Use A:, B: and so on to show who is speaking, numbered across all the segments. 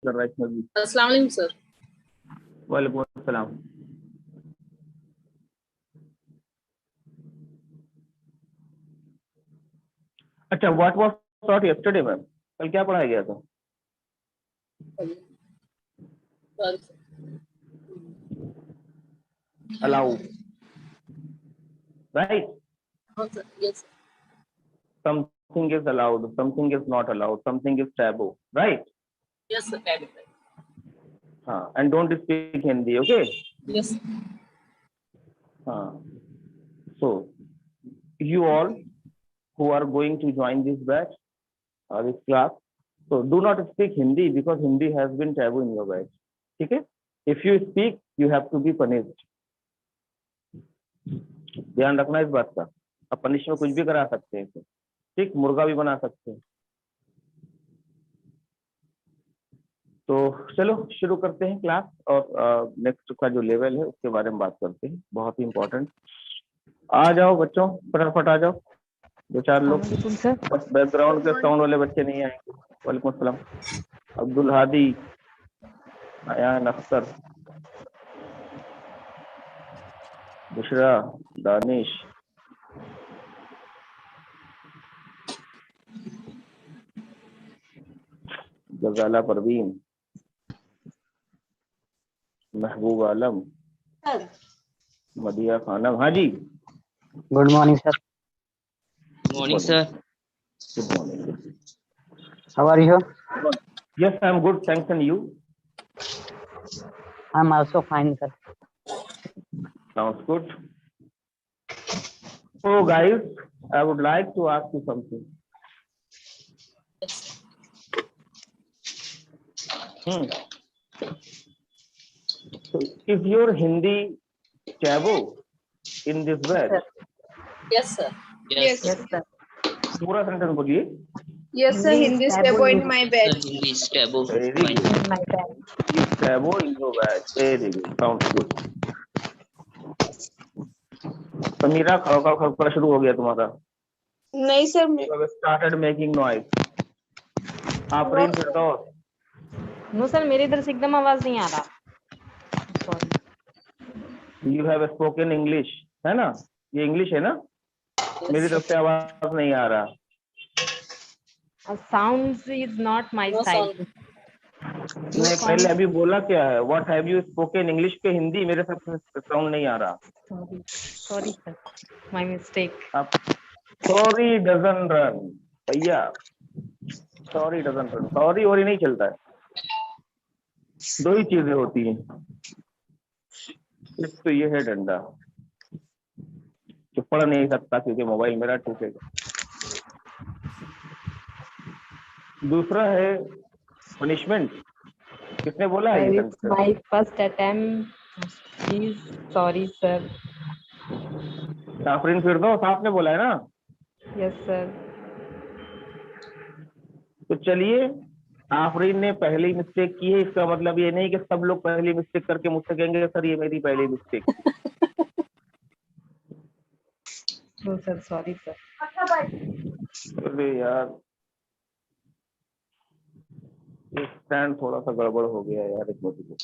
A: कर रहा है इसमें भी।
B: अस्सलाम वालेकुम सर।
A: वालेकुम अस्सलाम। अच्छा, what was taught yesterday ma'am? कल क्या पढ़ाया गया था? allow, right?
B: हाँ sir, yes
A: Something is allowed, something is not allowed, something is taboo, right?
B: Yes sir,
A: And don't speak Hindi, okay?
B: Yes
A: So you all who are going to join this batch or this class, so do not speak Hindi because Hindi has been taboo in your batch. ठीक है? If you speak, you have to be punished. ध्यान रखना इस बात का। अब punish में कुछ भी करा सकते हैं, ठीक, मुर्गा भी बना सकते हैं। तो चलो शुरू करते हैं क्लास, और नेक्स्ट का जो लेवल है उसके बारे में बात करते हैं, बहुत ही इंपॉर्टेंट। आ जाओ बच्चों, फटाफट आ जाओ, दो चार लोग, बस बैकग्राउंड के साउंड वाले बच्चे नहीं आएंगे। वालेकुम अस्सलाम। अब्दुल हादी, अयान अख्तर, बुशरा, दानिश, गजाला परवीन, महबूब आलम, मदिया खानम। हाँ जी,
C: good morning sir.
D: Morning sir.
A: Good morning.
C: How are you?
A: Yes, I am good, thanks. And you?
C: I am also fine sir.
A: Sounds good. So guys, I would like to ask you something. So is your Hindi taboo in this batch?
B: Yes sir,
D: yes
C: sir.
A: पूरा sentence बोलिए।
E: Yes, sir. Hindi is taboo in my bed.
D: Hindi is taboo
A: Very good. Is taboo in your batch. Very good. Sounds good. Sameera, खड़का शुरू हो गया तुम्हारा।
E: नहीं sir,
A: You have started making noise. Afreen Firdaus.
F: No sir, मेरे इधर से एकदम आवाज नहीं आ रहा। Sorry.
A: You have spoken English, है ना? ये इंग्लिश है ना? मेरी तरफ से आवाज नहीं आ रहा।
F: Sounds is not my
B: no
F: side.
A: नहीं, पहले अभी बोला क्या है? What have you spoken? English पे हिंदी मेरे तरफ से साउंड नहीं आ रहा।
F: Sorry sir, my mistake.
A: Sorry doesn't run भैया, सॉरी डजंट रन। सॉरी और ही नहीं चलता है, दो ही चीजें होती हैं, एक तो ये है डंडा जो पढ़ नहीं सकता क्योंकि मोबाइल मेरा टूटेगा, दूसरा है पनिशमेंट। किसने बोला है ये
F: it's my first attempt, please sorry sir.
A: Afreen Firdaus आपने बोला है ना?
F: Yes sir.
A: तो चलिए, आफरीन ने पहली मिस्टेक की है, इसका मतलब ये नहीं कि सब लोग पहली मिस्टेक करके मुझसे कहेंगे सर ये मेरी पहली mistake.
F: No sir, sorry sir.
A: अरे यार, स्टैंड थोड़ा सा गड़बड़ हो गया यार, एक मिनट।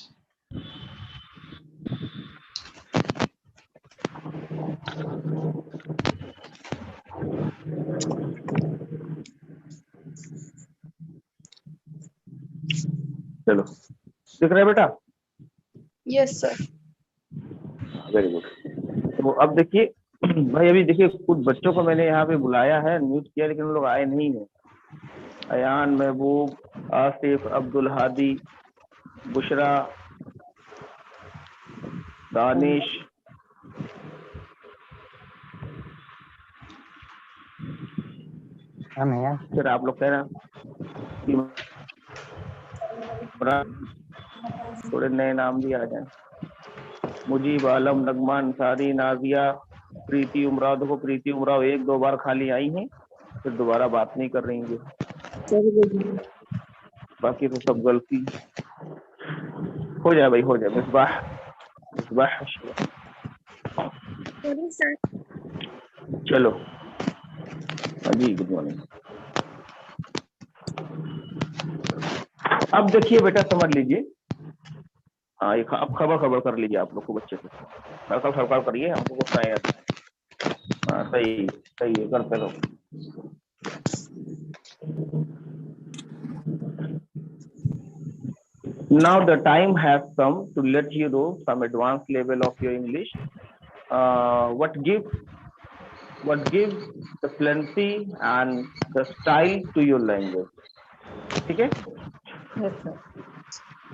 A: चलो, दिख रहा है बेटा?
E: yes sir.
A: Very good. तो अब देखिए भाई, अभी देखिए कुछ बच्चों को मैंने यहाँ पे बुलाया है, म्यूट किया, लेकिन उन लोग आए नहीं है। अयान, महबूब, आसिफ, अब्दुल हादी, बुशरा, दानिश, फिर आप लोग कह रहे हैं थोड़े नए नाम भी आ जाए। मुजीब, आलम, नगमान, सारी, नाजिया, प्रीति उमराव। देखो प्रीति उमराव एक दो बार खाली आई हैं, फिर दोबारा बात नहीं कर रही है, बाकी तो सब गलती। हो जाए भाई, हो जाए। मिसबाह, मिसबाह, चलो जी, गुड मॉर्निंग। अब देखिए बेटा, समझ लीजिए। हाँ, ये अब खबर कर लीजिए आप लोग को, बच्चे को सरकार करिए, हमको कुछ नहीं आता। हाँ, सही सही है, करते रहो। Now the time has come to let you know some advanced level of your English. What gives the fluency and the style to your language. ठीक है?
F: Yes, sir.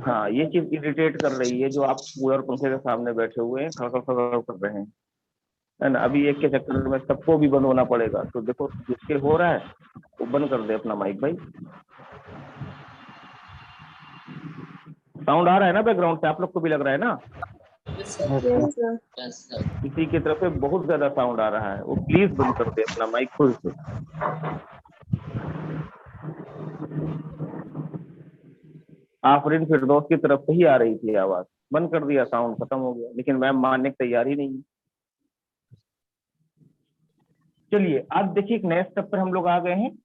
A: हाँ, ये चीज इरिटेट कर रही है, जो आप कूलर पंखे के सामने बैठे हुए हैं, खड़खड़ कर रहे हैं, है ना। अभी एक के चक्कर में सबको भी बंद होना पड़ेगा। तो देखो, जिसके हो रहा है वो बंद कर दे अपना माइक भाई। साउंड आ रहा है ना बैकग्राउंड से? आप लोग को भी लग रहा है ना?
B: Yes, sir.
E: Yes, sir.
D: Yes, sir.
A: किसी की तरफ से बहुत ज्यादा साउंड आ रहा है, वो प्लीज बंद कर दे अपना माइक खुद से। आफरीन फिरदौस की तरफ से ही आ रही थी आवाज, बंद कर दिया, साउंड खत्म हो गया, लेकिन मैम मानने की तैयार ही नहीं। चलिए आज देखिए, एक नए स्टेप पर हम लोग आ गए हैं।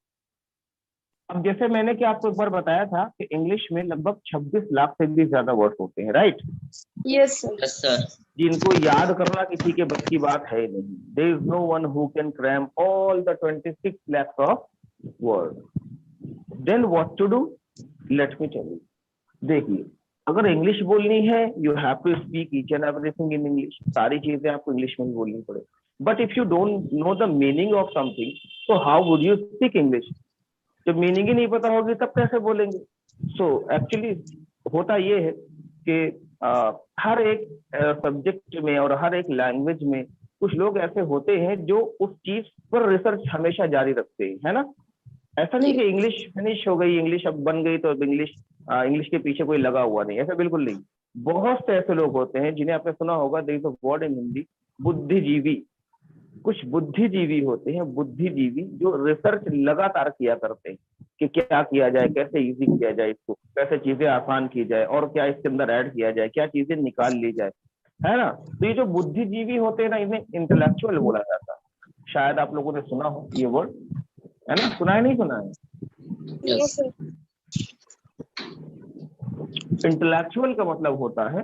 A: अब जैसे मैंने कि आपको एक बार बताया था कि इंग्लिश में लगभग 26 लाख से भी ज्यादा वर्ड होते हैं, right?
E: Yes, sir.
D: Yes, sir.
A: जिनको याद करना किसी के बस की बात है नहीं। There is no one who can cram all the 26 lakhs of words. Then what to do? Let me tell you. देखिए, अगर इंग्लिश बोलनी है, you have to speak each and everything in English. सारी चीजें आपको इंग्लिश में ही बोलनी पड़े। But if you don't know the meaning of something, so how would you speak English? जब मीनिंग ही नहीं पता होगी तब कैसे बोलेंगे? सो एक्चुअली होता ये है कि हर एक सब्जेक्ट में और हर एक लैंग्वेज में कुछ लोग ऐसे होते हैं जो उस चीज पर रिसर्च हमेशा जारी रखते हैं, है ना। ऐसा नहीं कि इंग्लिश फिनिश हो गई, इंग्लिश अब बन गई तो अब इंग्लिश के पीछे कोई लगा हुआ नहीं, ऐसा बिल्कुल नहीं। बहुत से ऐसे लोग होते हैं जिन्हें आपने सुना होगा, there is a word in Hindi, buddhijivi. कुछ बुद्धिजीवी होते हैं, बुद्धिजीवी जो रिसर्च लगातार किया करते हैं कि क्या किया जाए, कैसे इजी किया जाए इसको, कैसे चीजें आसान की जाए और क्या इसके अंदर ऐड किया जाए, क्या चीजें निकाल ली जाए, है ना। तो ये जो बुद्धिजीवी होते हैं ना, इन्हें इंटेलेक्चुअल बोला जाता है। शायद आप लोगों ने सुना हो ये वर्ड, है ना। सुना है, नहीं सुना है?
E: Yes, sir.
A: इंटेलेक्चुअल का मतलब होता है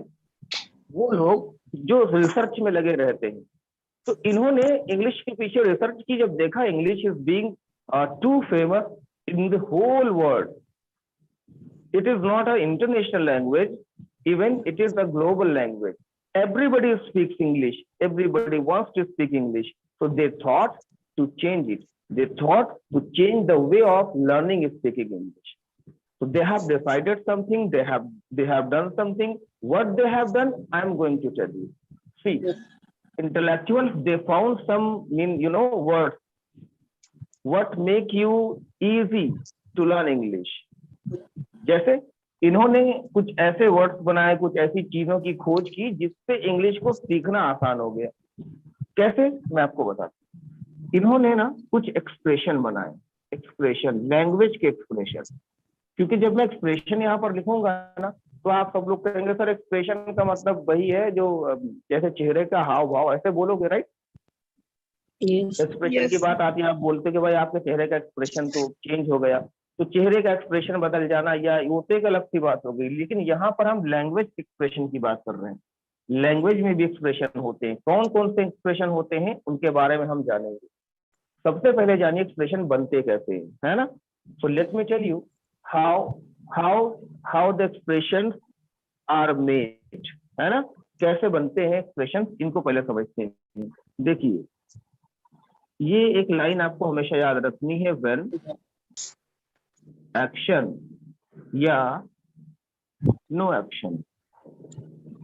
A: वो लोग जो रिसर्च में लगे रहते हैं। तो इन्होंने इंग्लिश के पीछे रिसर्च की, जब देखा English is being too famous in the whole world, it is not a international language, even it is a global language, everybody speaks English, everybody wants to speak English, so they thought to change it, they thought to change the way of learning speaking English. So they have decided something, they have done something. What they have done, I am going to tell you. See, intellectuals, they found some words what make you easy to learn English. जैसे इन्होंने कुछ ऐसे words बनाए, कुछ ऐसी चीजों की खोज की जिससे इंग्लिश को सीखना आसान हो गया। कैसे, मैं आपको बताता हूँ। इन्होंने ना कुछ एक्सप्रेशन बनाए, एक्सप्रेशन, लैंग्वेज के एक्सप्रेशन। क्योंकि जब मैं एक्सप्रेशन यहाँ पर लिखूंगा ना, तो आप सब लोग कहेंगे सर एक्सप्रेशन का मतलब वही है जो जैसे चेहरे का हाव भाव, ऐसे बोलोगे, राइट?
B: Yes.
A: एक्सप्रेशन की बात आती है, आप बोलते कि भाई आपके चेहरे का एक्सप्रेशन तो चेंज हो गया, तो चेहरे का एक्सप्रेशन बदल जाना या होते एक अलग सी बात हो गई। लेकिन यहाँ पर हम लैंग्वेज एक्सप्रेशन की बात कर रहे हैं। लैंग्वेज में भी एक्सप्रेशन होते हैं। कौन कौन से एक्सप्रेशन होते हैं उनके बारे में हम जानेंगे। सबसे पहले जानिए एक्सप्रेशन बनते कैसे हैं, है ना। So let me tell you how the expressions are made, है ना। कैसे बनते हैं एक्सप्रेशन, इनको पहले समझते हैं। देखिए, ये एक लाइन आपको हमेशा याद रखनी है, व्हेन एक्शन या नो एक्शन,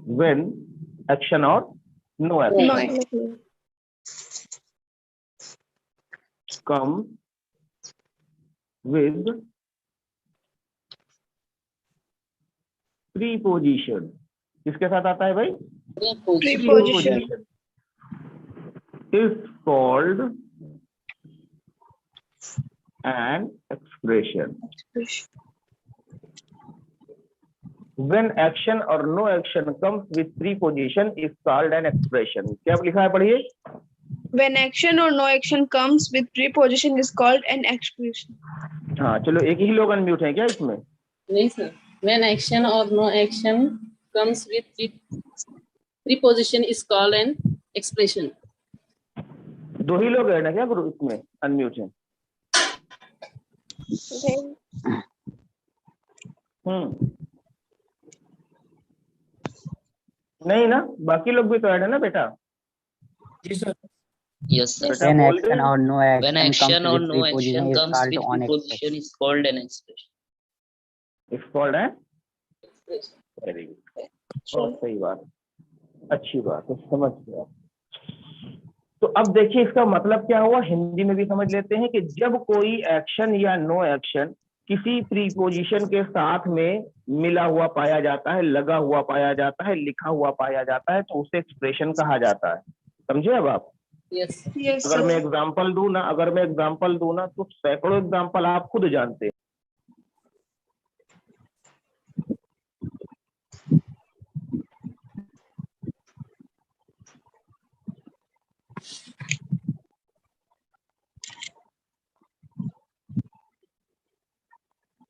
A: व्हेन एक्शन और no action come with preposition। किसके साथ आता है भाई?
E: Preposition
A: is called an expression। When action or no action comes with preposition is called an expression। क्या लिखा है, पढ़िए।
E: When action or no action comes with preposition is called an expression।
A: हाँ चलो, एक ही लोग अनम्यूट हैं क्या इसमें?
B: नहीं sir. When action or no action comes with preposition is called an expression.
A: दो ही लोग है ना क्या ग्रुप में अनम्यूट है? नहीं ना, बाकी लोग भी तो ऐड है ना बेटा?
D: Yes, sir.
A: बेटा
C: When
A: बोल
C: action
A: they.
C: or no
D: When
C: action
D: action or
C: comes with
D: no
C: preposition
D: action
C: is
D: comes
C: called
D: with
C: on expression.
D: preposition is called an expression.
A: It's called है? वेरी गुड, बहुत सही बात, अच्छी बात है, समझ गया। तो अब देखिए इसका मतलब क्या हुआ, हिंदी में भी समझ लेते हैं कि जब कोई एक्शन या नो एक्शन किसी प्रीपोजिशन के साथ में मिला हुआ पाया जाता है, लगा हुआ पाया जाता है, लिखा हुआ पाया जाता है, तो उसे एक्सप्रेशन कहा जाता है। समझे अब आप?
B: Yes.
E: Yes,
A: अगर मैं
E: sir.
A: एग्जांपल दूं ना तो सैकड़ों एग्जांपल आप खुद जानते हैं।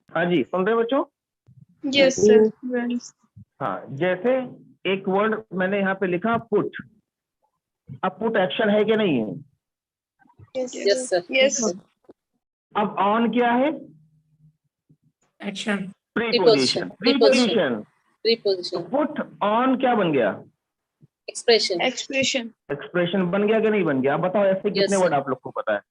A: हाँ जी, सुन रहे बच्चों?
E: Yes, sir. Well,
A: हाँ, जैसे एक वर्ड मैंने यहाँ पे लिखा पुट। अब पुट एक्शन है कि नहीं है?
B: Yes, sir.
E: Yes, sir.
A: अब ऑन क्या है?
G: Action.
A: Preposition.
B: Preposition.
A: Preposition.
B: Preposition.
A: Put on क्या बन गया?
B: Expression.
E: Expression.
A: एक्सप्रेशन बन गया कि नहीं बन गया? आप बताओ, ऐसे
B: Yes,
A: कितने
B: sir.
A: वर्ड आप लोग को पता है?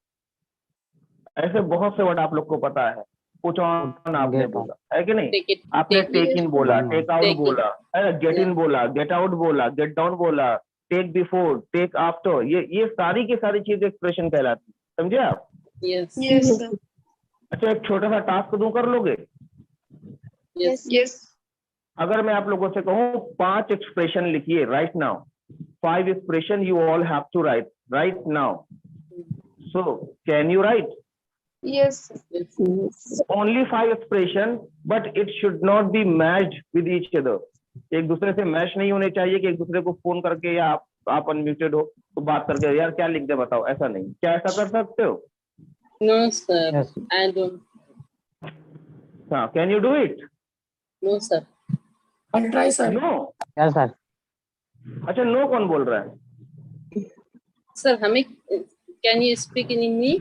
A: ऐसे बहुत से वर्ड आप लोग को पता है। पुट ऑन आपने बोला है कि नहीं?
B: Take it.
A: आपने
B: Take
A: टेक इन बोला, टेक आउट
B: Take in.
A: बोला, गेट इन
B: Yeah.
A: बोला, गेट आउट बोला, गेट डाउन बोला, टेक बिफोर, टेक आफ्टर, ये सारी की सारी चीज एक्सप्रेशन कहलाती है। समझे आप?
B: Yes.
E: Yes, sir.
A: अच्छा, एक छोटा सा टास्क दूं, कर लोगे?
B: Yes.
E: Yes.
A: अगर मैं आप लोगों से कहूँ 5 एक्सप्रेशन लिखिए right now, 5 expression you all have to write right now, so can you write?
E: Yes, sir.
B: Yes.
A: Only 5 expression, but it should not be matched with each other. एक दूसरे से मैच नहीं होने चाहिए कि एक दूसरे को फोन करके या आप अनम्यूटेड हो तो बात करके यार क्या लिख दे बताओ, ऐसा नहीं। क्या ऐसा कर सकते हो?
B: No, sir.
C: Yes.
B: I don't.
A: हाँ, can you do it?
B: No, sir.
G: I'll try, sir.
A: No?
C: Yes, sir.
A: अच्छा, नो कौन बोल रहा है?
B: Sir, हमें can you speak in Hindi?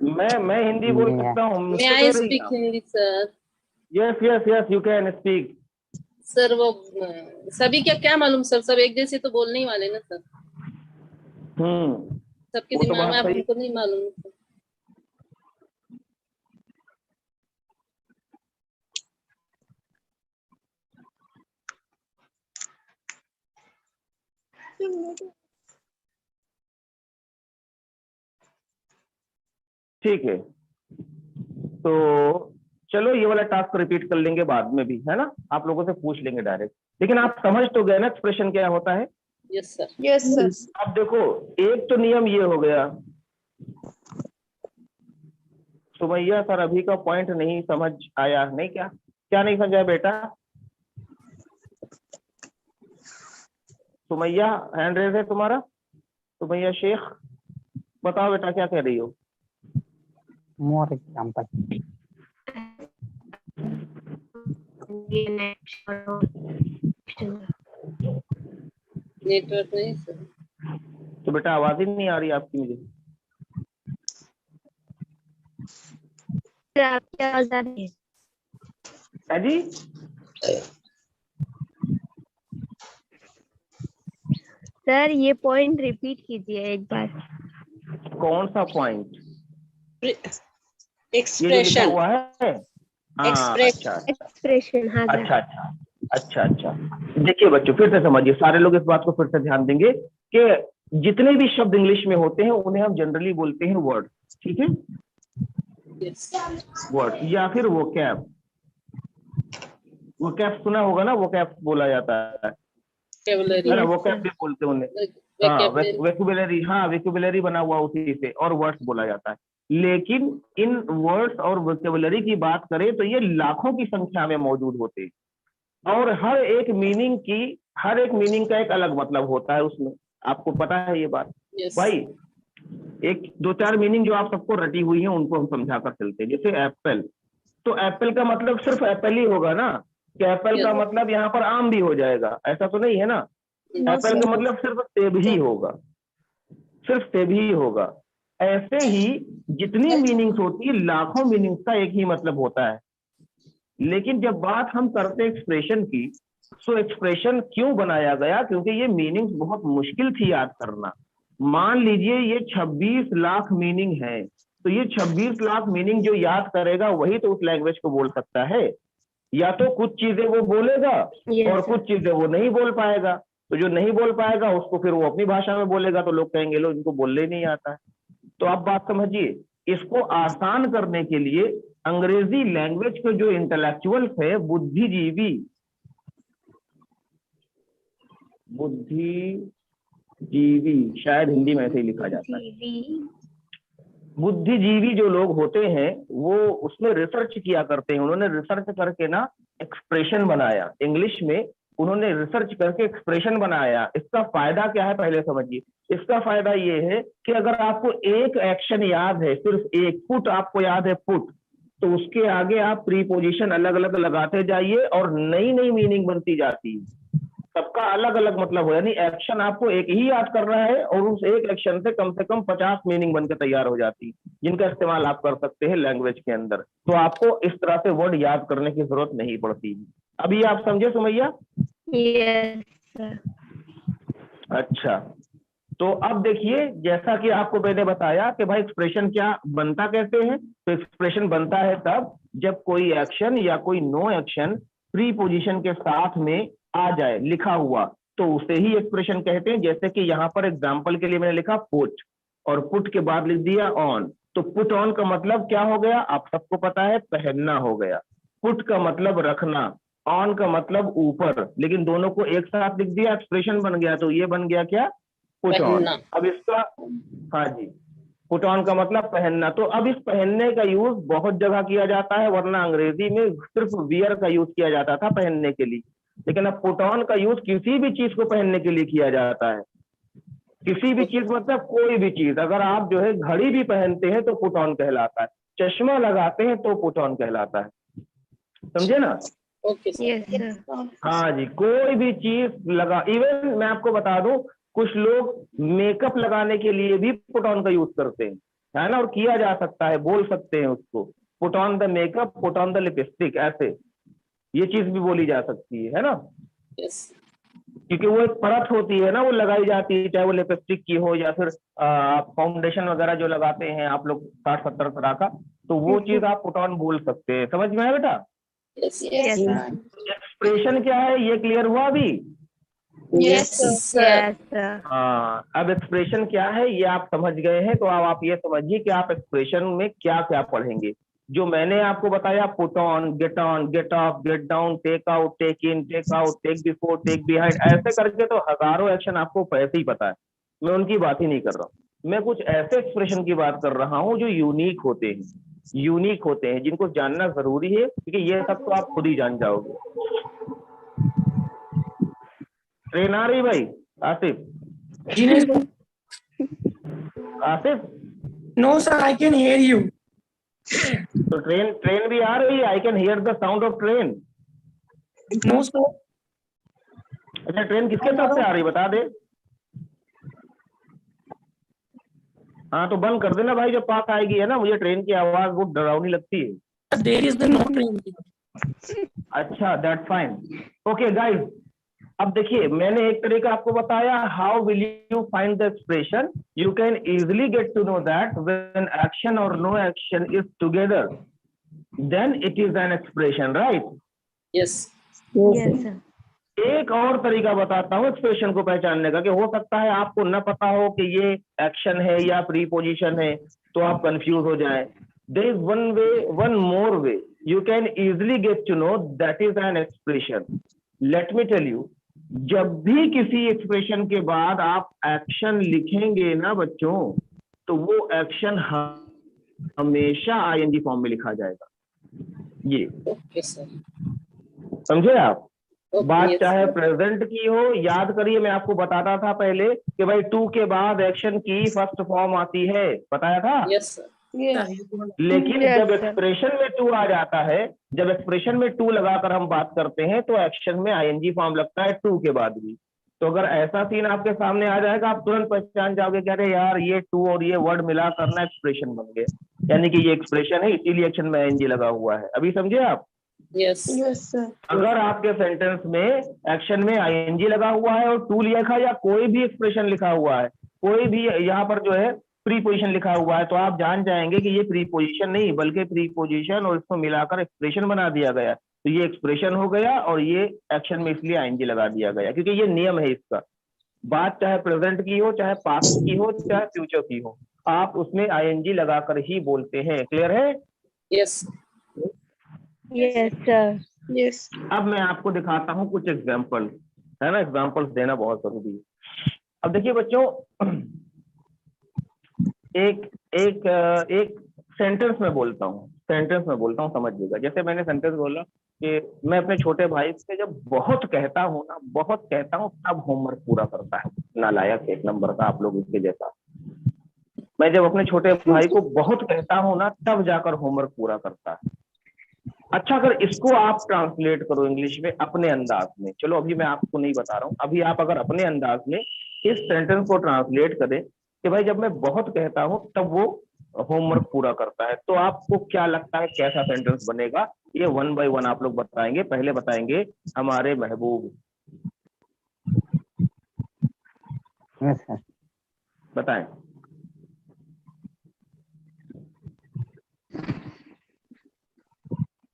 A: मैं हिंदी बोल
C: नहीं है।
A: सकता हूँ।
B: May I speak Hindi, sir?
A: Yes yes yes, you can speak.
B: Sir वो सभी क्या मालूम सर, सब एक जैसे तो बोलने ही वाले ना सर, सबके
A: वो तो
B: दिमाग में
A: बात
B: आप
A: सही।
B: हमको नहीं मालूम सर।
A: ठीक है, तो चलो ये वाला टास्क रिपीट कर लेंगे बाद में भी, है ना? आप लोगों से पूछ लेंगे डायरेक्ट, लेकिन आप समझ तो गए ना एक्सप्रेशन क्या होता है?
B: Yes sir.
E: Yes, sir.
A: अब देखो, एक तो नियम ये हो गया। सुमैया सर अभी का पॉइंट नहीं समझ आया, नहीं? क्या नहीं समझा बेटा? सुमैया हैंड रेज है तुम्हारा, सुमैया शेख, बताओ बेटा क्या कह रही हो?
C: More example.
B: नेटवर्क नहीं सर।
A: तो बेटा आवाज ही नहीं आ रही आपकी मुझे।
E: आपकी आवाज आ रही है?
A: है जी?
E: सर ये पॉइंट रिपीट कीजिए एक बार।
A: कौन सा पॉइंट? ये जो लिखा
B: एक्सप्रेशन।
A: हुआ है? हाँ, अच्छा
E: एक्सप्रेशन। हाँ सर।
A: अच्छा। देखिए बच्चों, फिर से समझिए, सारे लोग इस बात को फिर से ध्यान देंगे कि जितने भी शब्द इंग्लिश में होते हैं उन्हें हम जनरली बोलते हैं वर्ड, ठीक है?
B: यस।
A: वर्ड या फिर वोकैब। वोकैब सुना होगा ना, वोकैब बोला जाता है ना, वोकैब भी बोलते हैं उन्हें। हाँ, वेक्युबुलरी, हाँ वेक्युबुलरी बना हुआ उसी से, और वर्ड्स बोला जाता है। लेकिन इन वर्ड्स और वोकैबुलरी की बात करें तो ये लाखों की संख्या में मौजूद होते हैं, और हर एक मीनिंग का एक अलग मतलब होता है उसमें। आपको पता है ये बात?
B: यस
A: भाई एक 2-4 मीनिंग जो आप सबको रटी हुई है उनको हम समझा कर चलते हैं। जैसे एप्पल, तो एप्पल का मतलब सिर्फ एप्पल ही होगा ना, कि एप्पल का मतलब यहाँ पर आम भी हो जाएगा, ऐसा तो नहीं है ना। एप्पल का मतलब सिर्फ सेब ही होगा, सिर्फ सेब ही होगा। ऐसे ही जितनी मीनिंग्स होती है, लाखों मीनिंग्स का एक ही मतलब होता है। लेकिन जब बात हम करते हैं एक्सप्रेशन की, तो एक्सप्रेशन क्यों बनाया गया? क्योंकि ये मीनिंग्स बहुत मुश्किल थी याद करना। मान लीजिए ये 26 लाख मीनिंग है, तो ये 26 लाख मीनिंग जो याद करेगा वही तो उस लैंग्वेज को बोल सकता है। या तो कुछ चीजें वो बोलेगा और कुछ चीजें वो नहीं बोल पाएगा। तो जो नहीं बोल पाएगा उसको फिर वो अपनी भाषा में बोलेगा, तो लोग कहेंगे लो इनको बोलने ही नहीं आता है। तो आप बात समझिए, इसको आसान करने के लिए अंग्रेजी लैंग्वेज के जो इंटेलेक्चुअल्स है, बुद्धिजीवी शायद हिंदी में ऐसे ही लिखा जाता है, बुद्धिजीवी जो लोग होते हैं वो उसमें रिसर्च किया करते हैं। उन्होंने रिसर्च करके ना एक्सप्रेशन बनाया, इंग्लिश में उन्होंने रिसर्च करके एक्सप्रेशन बनाया। इसका फायदा क्या है पहले समझिए। इसका फायदा ये है कि अगर आपको एक एक्शन याद है, सिर्फ एक, पुट आपको याद है पुट, तो उसके आगे आप प्रीपोजिशन अलग अलग लगाते जाइए और नई नई मीनिंग बनती जाती है, सबका अलग अलग मतलब हो। यानी एक्शन आपको एक ही याद कर रहा है और उस एक एक्शन से कम 50 मीनिंग बनकर तैयार हो जाती है, जिनका इस्तेमाल आप कर सकते हैं लैंग्वेज के अंदर। तो आपको इस तरह से वर्ड याद करने की जरूरत नहीं पड़ती। अभी आप समझे सुमैया?
E: Yes sir.
A: अच्छा, तो अब देखिए, जैसा कि आपको मैंने बताया कि भाई एक्सप्रेशन क्या बनता कैसे है, तो एक्सप्रेशन बनता है तब जब कोई एक्शन या कोई नो एक्शन प्रीपोजिशन के साथ में आ जाए लिखा हुआ, तो उसे ही एक्सप्रेशन कहते हैं। जैसे कि यहाँ पर एग्जांपल के लिए मैंने लिखा पुट, और पुट के बाद लिख दिया ऑन। तो पुट ऑन का मतलब क्या हो गया? आप सबको पता है, पहनना हो गया। पुट का मतलब रखना, ऑन का मतलब ऊपर, लेकिन दोनों को एक साथ लिख दिया, एक्सप्रेशन बन गया। तो ये बन गया क्या? Put on. अब इसका, हाँ जी, पुट ऑन का मतलब पहनना। तो अब इस पहनने का यूज बहुत जगह किया जाता है, वरना अंग्रेजी में सिर्फ वियर का यूज किया जाता था पहनने के लिए, लेकिन अब पुट ऑन का यूज किसी भी चीज को पहनने के लिए किया जाता है। किसी भी चीज मतलब कोई भी चीज, अगर आप जो है घड़ी भी पहनते हैं तो पुट ऑन कहलाता है, चश्मा लगाते हैं तो पुट ऑन कहलाता है, समझे ना?
B: Okay sir.
E: Yes sir.
A: हाँ जी, कोई भी चीज लगा, इवन मैं आपको बता दूं, कुछ लोग मेकअप लगाने के लिए भी पुट ऑन का यूज करते हैं, है ना, और किया जा सकता है, बोल सकते हैं उसको, put on the makeup, put on the lipstick, ऐसे ये चीज भी बोली जा सकती है ना।
B: यस।
A: क्योंकि वो एक परत होती है ना, वो लगाई जाती है, चाहे वो लिपस्टिक की हो या फिर फाउंडेशन वगैरह जो लगाते हैं आप लोग 60-70 तरह का, तो वो चीज आप पुट ऑन बोल सकते हैं। समझ में आया बेटा?
B: Yes
E: yes
B: sir.
A: एक्सप्रेशन क्या है ये क्लियर हुआ अभी?
B: Yes sir.
E: Yes sir.
A: हाँ, अब एक्सप्रेशन क्या है ये आप समझ गए हैं, तो अब आप ये समझिए कि आप एक्सप्रेशन में क्या क्या पढ़ेंगे। जो मैंने आपको बताया, put on, get off, get down, take out, take in, take out, take before, take behind, ऐसे करके तो हजारों एक्शन आपको वैसे ही पता है, मैं उनकी बात ही नहीं कर रहा हूँ। मैं कुछ ऐसे एक्सप्रेशन की बात कर रहा हूँ जो यूनिक होते हैं, यूनिक होते हैं, जिनको जानना जरूरी है, क्योंकि ये सब तो आप खुद ही जान जाओगे। ट्रेन आ रही भाई? Asif, Asif,
G: No, sir, I can hear you.
A: तो ट्रेन भी आ रही है? I can hear the sound of train.
G: No, sir.
A: अच्छा, ट्रेन किसके तरफ से आ रही बता दे। हाँ तो बंद कर देना भाई, जब पास आएगी, है ना, मुझे ट्रेन की आवाज बहुत डरावनी लगती है।
G: There is the no train.
A: अच्छा, दैट्स फाइन। ओके गाइस, अब देखिए, मैंने एक तरीका आपको बताया, how will you find the expression. You can easily get to know that when action और no action is together, then it is an expression, right?
B: Yes.
E: Yes sir.
A: एक और तरीका बताता हूँ एक्सप्रेशन को पहचानने का, कि हो सकता है आपको न पता हो कि ये एक्शन है या प्रीपोजिशन है, तो आप कंफ्यूज हो जाए। There is one way, one more way you can easily get to know that is an expression. Let me tell you, जब भी किसी एक्सप्रेशन के बाद आप एक्शन लिखेंगे ना बच्चों, तो वो एक्शन हमेशा आईएनजी फॉर्म में लिखा जाएगा। ये
B: ओके सर।
A: समझे आप?
B: ओके,
A: बात
B: yes,
A: चाहे
B: sir.
A: प्रेजेंट की हो, याद करिए, मैं आपको बताता था पहले कि भाई टू के बाद एक्शन की फर्स्ट फॉर्म आती है, बताया था।
B: Yes sir.
A: लेकिन
E: Yes,
A: जब
E: sir.
A: एक्सप्रेशन में टू आ जाता है, जब एक्सप्रेशन में टू लगाकर हम बात करते हैं तो एक्शन में आईएनजी फॉर्म लगता है टू के बाद भी। तो अगर ऐसा सीन आपके सामने आ जाएगा, आप तुरंत पहचान जाओगे कि अरे यार ये टू और ये वर्ड मिला करना एक्सप्रेशन बन गया, यानी कि ये एक्सप्रेशन है, इसीलिए एक्शन में आईएनजी लगा हुआ है। अभी समझे आप?
B: Yes.
A: अगर आपके सेंटेंस में एक्शन में आईएनजी लगा हुआ है और टू लिखा या कोई भी एक्सप्रेशन लिखा हुआ है, कोई भी यहाँ पर जो है प्रीपोजिशन लिखा हुआ है, तो आप जान जाएंगे कि ये प्रीपोजिशन नहीं बल्कि प्रीपोजिशन और इसको मिलाकर एक्सप्रेशन बना दिया गया। तो ये एक्सप्रेशन हो गया और ये एक्शन में इसलिए आईएनजी लगा दिया गया, क्योंकि ये नियम है इसका। बात चाहे प्रेजेंट की हो, चाहे पास्ट की हो, चाहे फ्यूचर की हो, आप उसमें आईएनजी लगाकर ही बोलते हैं। क्लियर है?
B: Yes.
E: Yes, sir.
A: अब मैं आपको दिखाता हूँ कुछ एग्जाम्पल, है ना, एग्जाम्पल्स देना बहुत जरूरी है। अब देखिए बच्चों, एक एक एक सेंटेंस में बोलता हूँ, समझिएगा। जैसे मैंने सेंटेंस बोला कि मैं अपने छोटे भाई से जब बहुत कहता हूँ ना, बहुत कहता हूँ, तब होमवर्क पूरा करता है। नालायक एक नंबर का, आप लोग इसके जैसा। मैं जब अपने छोटे भाई को बहुत कहता हूँ ना, तब जाकर होमवर्क पूरा करता है। अच्छा, अगर इसको आप ट्रांसलेट करो इंग्लिश में अपने अंदाज में, चलो अभी मैं आपको नहीं बता रहा हूँ, अभी आप अगर अपने अंदाज में इस सेंटेंस को ट्रांसलेट करें कि भाई जब मैं बहुत कहता हूँ तब वो होमवर्क पूरा करता है, तो आपको क्या लगता है कैसा सेंटेंस बनेगा? ये 1 by 1 आप लोग बताएंगे। पहले बताएंगे हमारे महबूब,
C: Yes, sir.
A: बताएं।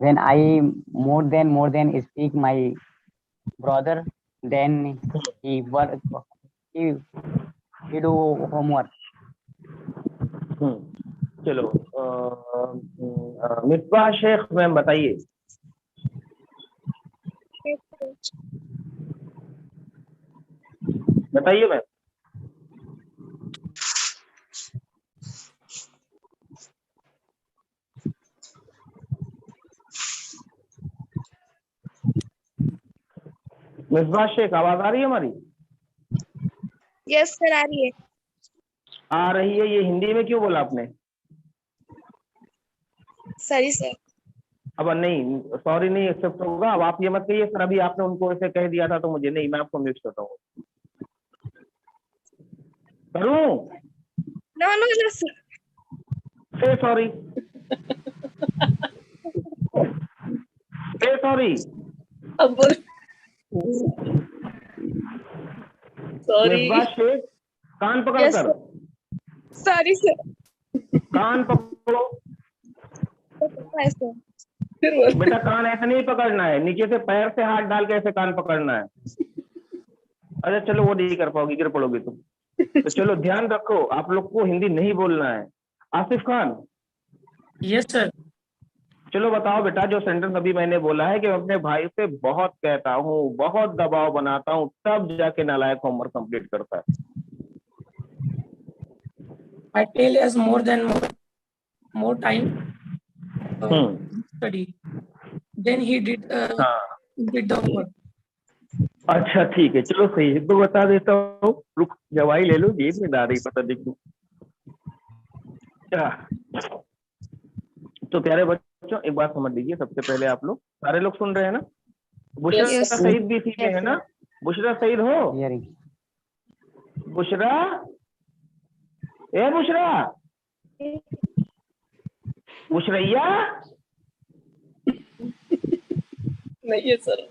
C: When I more than speak my brother, then he work, he do homework.
A: चलो मिसबाह शेख मैम बताइए। बताइए मैम। मिसबाह शेख, आवाज आ रही है हमारी?
E: Yes, sir. आ रही है.
A: आ रही है। ये हिंदी में क्यों बोला आपने?
E: Sorry, sir.
A: अब नहीं, सॉरी नहीं एक्सेप्ट होगा। अब आप ये मत कहिए सर अभी आपने उनको ऐसे कह दिया था तो मुझे नहीं, मैं आपको म्यूट करता हूँ। करूं?
E: No, sir.
A: से सॉरी, से सॉरी।
B: अब बोल। Sorry.
A: मिसबाह शेख, कान पकड़
E: Yes,
A: कर,
E: Sorry, sir.
A: कान पकड़ो।
E: Yes, sir.
B: फिर बोल।
A: बेटा कान ऐसे नहीं पकड़ना है, नीचे से पैर से हाथ डाल के ऐसे कान पकड़ना है। अरे चलो वो नहीं कर पाओगी, गिर पड़ोगी तुम। तो चलो ध्यान रखो, आप लोग को हिंदी नहीं बोलना है। Asif Khan,
G: Yes, sir.
A: चलो बताओ बेटा, जो सेंटेंस अभी मैंने बोला है कि मैं अपने भाई से बहुत कहता हूँ, बहुत दबाव बनाता हूँ, तब जाके नालायक होमवर्क कंप्लीट करता है।
G: I tell us more time study. Then he did
A: हाँ
G: the homework.
A: अच्छा ठीक है, चलो सही है, तो बता देता हूँ। रुक, दवाई ले लो, जेब में डाल रही पता नहीं क्यों। तो प्यारे बच्चों एक बात समझ लीजिए, सबसे पहले आप लोग सारे लोग सुन रहे हैं ना? बुशरा
B: Yes.
A: सईद भी इसी में है ना? बुशरा सईद हो?
C: Hearing.
A: बुशरा, ए बुशरा, बुशरैया
B: नहीं है सर।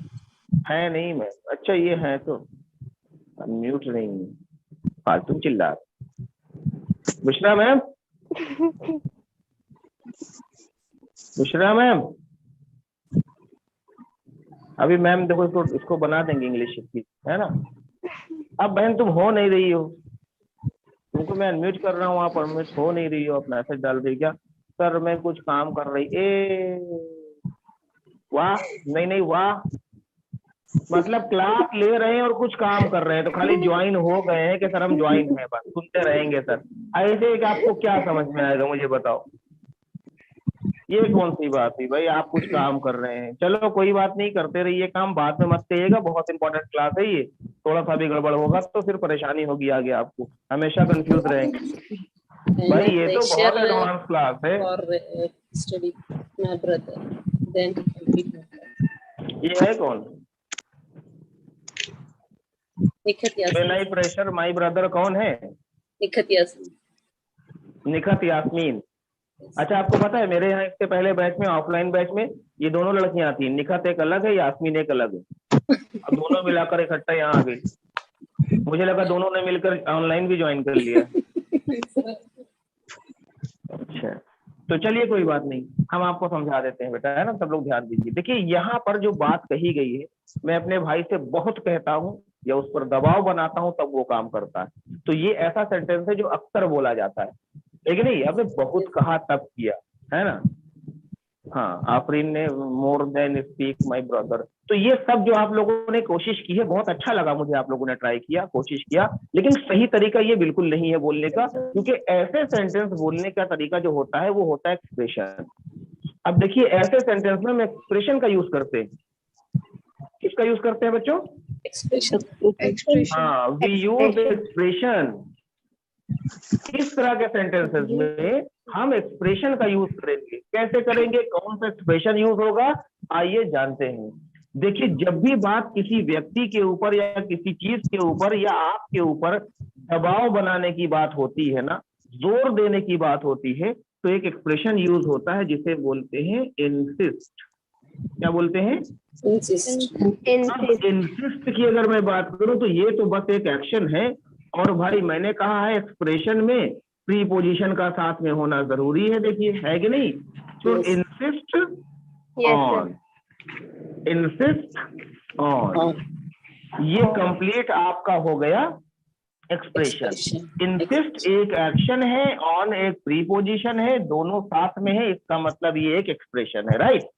A: है नहीं मैं? अच्छा ये है तो म्यूट नहीं, फालतू चिल्ला। बुशरा मैम, बुशरा मैम, अभी मैम देखो इसको बना देंगे इंग्लिश की, है ना? अब बहन तुम हो नहीं रही हो, तुमको मैं अनम्यूट कर रहा हूँ, आप अनम्यूट हो नहीं रही हो, अपना मैसेज डाल रही क्या? सर मैं कुछ काम कर रही। वाह, नहीं वाह, मतलब क्लास ले रहे हैं और कुछ काम कर रहे हैं, तो खाली ज्वाइन हो गए हैं कि सर हम ज्वाइन हैं, बस सुनते रहेंगे सर। ऐसे कि आपको क्या समझ में आएगा मुझे बताओ? ये कौन सी बात हुई भाई? आप कुछ काम कर रहे हैं, चलो कोई बात नहीं, करते रहिए काम, बाद में मत कहिएगा, बहुत इंपॉर्टेंट क्लास है ये, थोड़ा सा भी गड़बड़ होगा तो फिर परेशानी होगी आगे आपको, हमेशा कंफ्यूज रहेंगे। भाई ये तो बहुत
B: pressure
A: एडवांस क्लास है।
B: for study my brother. Then he complete homework.
A: ये है कौन?
B: निखत यास्मीन।
A: बेलाई प्रेशर माई ब्रदर कौन है?
B: निखत यास्मीन।
A: निखत यास्मीन। अच्छा, आपको पता है मेरे यहाँ इसके पहले बैच में, ऑफलाइन बैच में, ये दोनों लड़कियां थी। निखत एक अलग है, यास्मीन एक अलग है। अब दोनों मिलाकर इकट्ठा यहाँ आ गई। मुझे लगा दोनों ने मिलकर ऑनलाइन भी ज्वाइन कर लिया। अच्छा, तो चलिए कोई बात नहीं, हम आपको समझा देते हैं बेटा, है ना। सब लोग ध्यान दीजिए। देखिए यहाँ पर जो बात कही गई है, मैं अपने भाई से बहुत कहता हूँ या उस पर दबाव बनाता हूँ तब वो काम करता है। तो ये ऐसा सेंटेंस है जो अक्सर बोला जाता है, लेकिन नहीं, अबे बहुत कहा तब किया, है ना। हाँ, आफरीन ने more than speak my brother. तो ये सब जो आप लोगों ने कोशिश की है, बहुत अच्छा लगा मुझे, आप लोगों ने ट्राई किया, कोशिश किया, लेकिन सही तरीका ये बिल्कुल नहीं है बोलने का, क्योंकि ऐसे सेंटेंस बोलने का तरीका जो होता है वो होता है एक्सप्रेशन। अब देखिए ऐसे सेंटेंस में हम एक्सप्रेशन का यूज करते हैं। किसका यूज करते हैं बच्चों?
B: Expression.
A: हाँ, वी यूज एक्सप्रेशन। इस तरह के सेंटेंसेस में हम एक्सप्रेशन का यूज करेंगे। कैसे करेंगे, कौन सा एक्सप्रेशन यूज होगा, आइए जानते हैं। देखिए, जब भी बात किसी व्यक्ति के ऊपर या किसी चीज के ऊपर या आपके ऊपर दबाव बनाने की बात होती है ना, जोर देने की बात होती है, तो एक एक्सप्रेशन यूज होता है जिसे बोलते हैं इंसिस्ट। क्या बोलते हैं?
B: Insist.
A: इंसिस्ट की अगर मैं बात करूं तो ये तो बस एक एक्शन है। और भाई मैंने कहा है एक्सप्रेशन में प्रीपोजिशन का साथ में होना जरूरी है, देखिए है कि नहीं। तो
B: Yes.
A: Insist
E: Yes,
A: on, insist on, ये कंप्लीट आपका हो गया एक्सप्रेशन।
B: Expression.
A: इंसिस्ट एक एक्शन है, ऑन एक प्रीपोजिशन है, दोनों साथ में है, इसका मतलब ये एक एक्सप्रेशन है, राइट।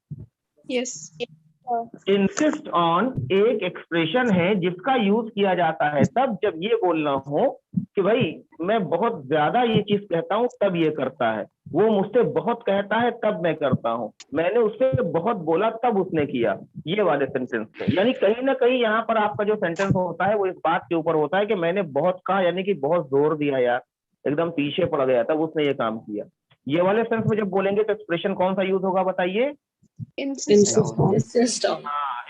B: Yes.
A: इंसिस्ट ऑन एक एक्सप्रेशन है जिसका यूज किया जाता है तब जब ये बोलना हो कि भाई मैं बहुत ज्यादा ये चीज कहता हूं तब ये करता है, वो मुझसे बहुत कहता है तब मैं करता हूं, मैंने उससे बहुत बोला तब उसने किया, ये वाले सेंटेंस है। यानी कहीं ना कहीं यहाँ पर आपका जो सेंटेंस होता है वो इस बात के ऊपर होता है कि मैंने बहुत कहा, यानी कि बहुत जोर दिया यार, एकदम पीछे पड़ गया तब उसने ये काम किया। ये वाले सेंस में जब बोलेंगे तो एक्सप्रेशन कौन सा यूज होगा बताइए?
B: Insist on.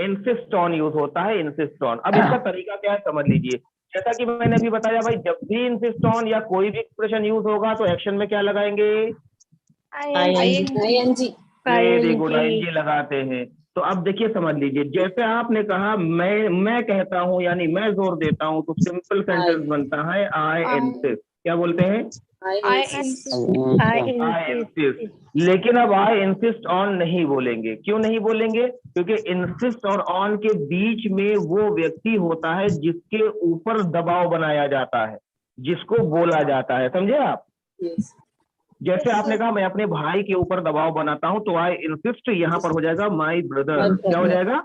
A: Insist on use होता है, इंसिस्ट ऑन। अब इसका तरीका क्या है समझ लीजिए। जैसा कि मैंने अभी बताया भाई, जब भी इंसिस्ट ऑन या कोई भी एक्सप्रेशन यूज होगा तो एक्शन में क्या लगाएंगे?
B: ING.
A: वेरी गुड, आईएनजी लगाते हैं। तो अब देखिए समझ लीजिए, जैसे आपने कहा मैं कहता हूं यानी मैं जोर देता हूं, तो सिंपल सेंटेंस बनता है आई इंसिस्ट। क्या बोलते हैं?
B: I insist.
A: I insist. लेकिन अब आई इंसिस्ट ऑन नहीं बोलेंगे। क्यों नहीं बोलेंगे? क्योंकि इंसिस्ट और ऑन के बीच में वो व्यक्ति होता है जिसके ऊपर दबाव बनाया जाता है, जिसको बोला जाता है, समझे आप।
B: Yes.
A: जैसे आपने कहा मैं अपने भाई के ऊपर दबाव बनाता हूं, तो आई इंसिस्ट यहाँ पर हो जाएगा माई ब्रदर। क्या हो जाएगा?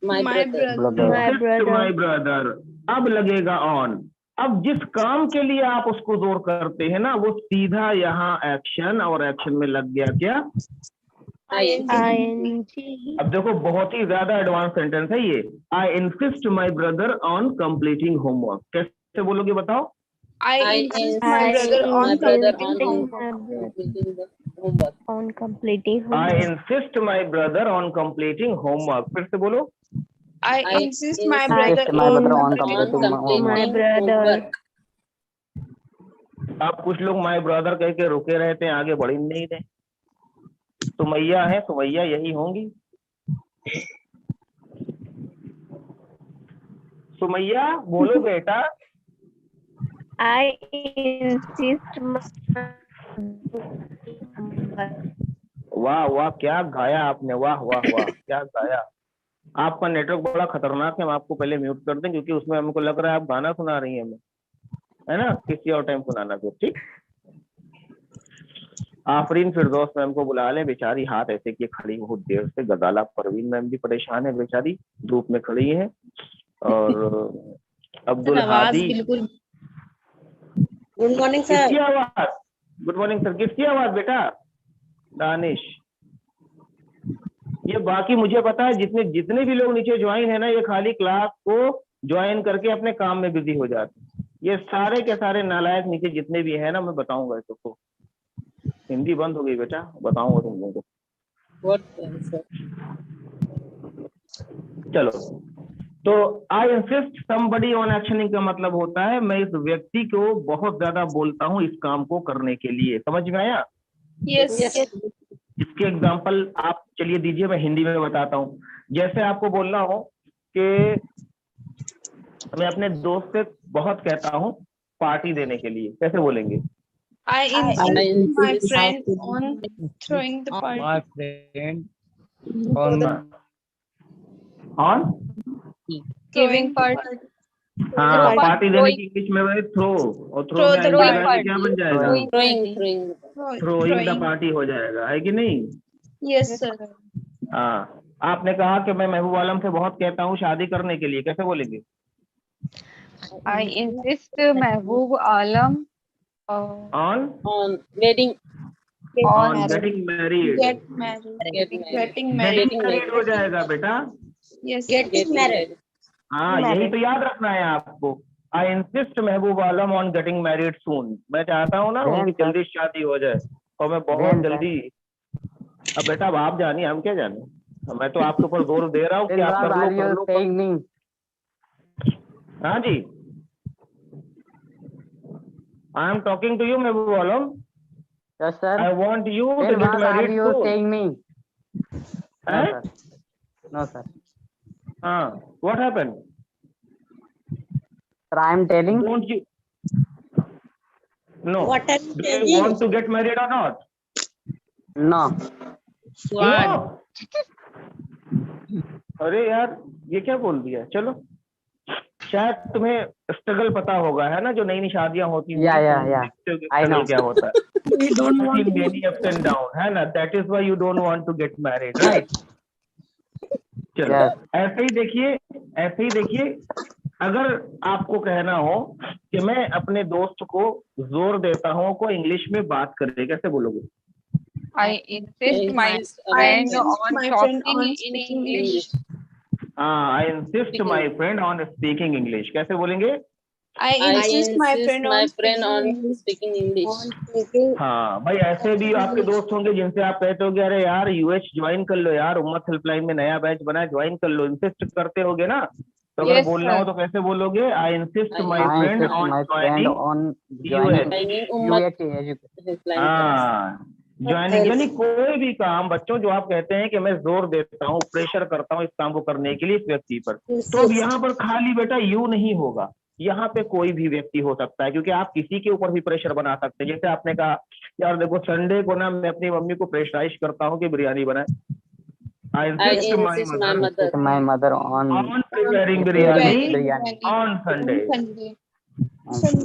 B: My brother.
A: My brother. अब लगेगा ऑन। अब जिस काम के लिए आप उसको जोर करते हैं ना, वो सीधा यहाँ एक्शन, और एक्शन में लग गया क्या?
B: ING.
A: अब देखो बहुत ही ज्यादा एडवांस सेंटेंस है ये। I insist my brother on completing homework. कैसे बोलोगे बताओ?
B: I insist my brother on completing the homework.
E: On completing
A: I
E: homework.
A: Insist my brother on completing homework. फिर से बोलो।
B: I insist my
C: brother on completing
E: My brother.
B: homework.
A: आप कुछ लोग my brother कह के रुके रहते हैं, आगे बढ़ ही नहीं रहे। सुमैया है, सुमैया यही होंगी। सुमैया बोलो बेटा।
E: I insist
A: वाह वाह, क्या गाया आपने, वाह वाह वाह, क्या गाया। आपका नेटवर्क बड़ा खतरनाक है, हम आपको पहले म्यूट कर दें क्योंकि उसमें हमको लग रहा है आप गाना सुना रही हैं हमें, है ना। किसी और टाइम सुनाना फिर, ठीक। आफरीन फिरदौस मैम को बुला लें, बेचारी हाथ ऐसे किए खड़ी बहुत देर से। गजाला परवीन मैम भी परेशान है, बेचारी धूप में खड़ी है। और Abdul Hadi.
B: Good morning sir.
A: किसकी आवाज? Good morning sir. किसकी आवाज बेटा? दानिश। ये बाकी मुझे पता है जितने भी लोग नीचे ज्वाइन है ना, ये खाली क्लास को ज्वाइन करके अपने काम में बिजी हो जाते हैं। ये सारे के सारे नालायक नीचे जितने भी है ना, मैं बताऊंगा सबको। हिंदी बंद हो गई बेटा, बताऊंगा तुम लोगों को।
B: What sir?
A: चलो, तो आई इंसिस्ट समबडी ऑन एक्शनिंग का मतलब होता है मैं इस व्यक्ति को बहुत ज्यादा बोलता हूँ इस काम को करने के लिए। समझ में आया?
B: Yes.
A: इसके एग्जांपल आप चलिए दीजिए, मैं हिंदी में बताता हूँ। जैसे आपको बोलना हो कि मैं अपने दोस्त से बहुत कहता हूँ पार्टी देने के लिए, कैसे बोलेंगे?
H: I insist my friend on throwing the party.
C: My friend on
A: on
H: Giving party.
A: हाँ, पार्टी देने की इंग्लिश में वही थ्रो, और थ्रो
H: Throw
A: का
H: the
A: इंडिया में
H: party.
A: क्या बन जाएगा?
B: Throwing.
A: थ्रोइंग द पार्टी हो जाएगा, है कि नहीं?
H: Yes, sir.
A: हाँ, आपने कहा कि मैं महबूब आलम से बहुत कहता हूँ शादी करने के लिए, कैसे बोलेंगे?
I: I insist Mehboob Alam
A: on
B: On wedding.
A: On getting married.
H: Get married.
B: Getting married.
H: Getting married.
A: Getting married हो जाएगा बेटा।
H: Yes.
B: Getting married.
A: हाँ, यही तो याद रखना है आपको। I insist Mehboob Alam on getting married सून। मैं चाहता हूँ ना उनकी जल्दी शादी हो जाए, और मैं बहुत जल्दी। अब बेटा अब आप जानिए, हम क्या जाने। मैं तो आपके ऊपर जोर दे रहा हूँ कि आप कर लो। हाँ जी, I am talking to you Mahboob Alam.
C: Yes, sir.
A: I want you to
C: Then
A: get
C: what
A: married
C: are you
A: soon.
C: saying me?
A: Huh?
C: No, sir. No, sir.
A: What happened?
C: Sir, I am telling.
A: Don't you? No.
H: What are you
A: Do you
H: saying?
A: want to get married or not?
C: No.
A: No. अरे यार, ये क्या बोल दिया? चलो, शायद तुम्हें struggle पता होगा, है ना, जो नई नई शादियां होती हैं।
C: Yeah. I know.
A: क्या होता है?
G: We don't want to.
A: Many ups and down, है ना? That is why you don't want to get married, right? चलो,
C: Yes.
A: ऐसे ही देखिए, अगर आपको कहना हो कि मैं अपने दोस्त को जोर देता हूँ को इंग्लिश में बात करे, कैसे बोलोगे?
I: I insist my friend on talking in English.
A: I insist my friend on speaking English, कैसे बोलेंगे?
H: I insist my friend on
B: on speaking English.
A: हाँ भाई, ऐसे भी आपके दोस्त होंगे जिनसे आप कहते होगे अरे यार यूएच ज्वाइन कर लो यार, उम्मत हेल्पलाइन में नया बैच बना है, ज्वाइन कर लो, इंसिस्ट करते होगे ना। तो अगर
I: Yes,
A: बोलना हो
I: sir.
A: तो कैसे बोलोगे? I insist my
C: I
A: friend
C: insist
A: on
C: my friend
A: joining
C: on
A: UH.
C: joining
B: Ummat
C: UH education.
B: helpline class.
A: हाँ, ज्वाइनिंग यानी कोई भी काम बच्चों जो आप कहते हैं कि मैं जोर देता हूँ, प्रेशर करता हूँ इस काम को करने के लिए इस व्यक्ति पर, तो अब यहाँ पर खाली बेटा यू नहीं होगा, यहाँ पे कोई भी व्यक्ति हो सकता है, क्योंकि आप किसी के ऊपर भी प्रेशर बना सकते हैं। जैसे आपने कहा यार देखो संडे को ना मैं अपनी मम्मी को प्रेशराइज करता हूँ कि बिरयानी बनाए। आई
B: I
A: insist my
B: insist my
A: mother
C: With my mother on
A: on preparing biryani
C: biryani.
A: On Sunday.
H: Sunday.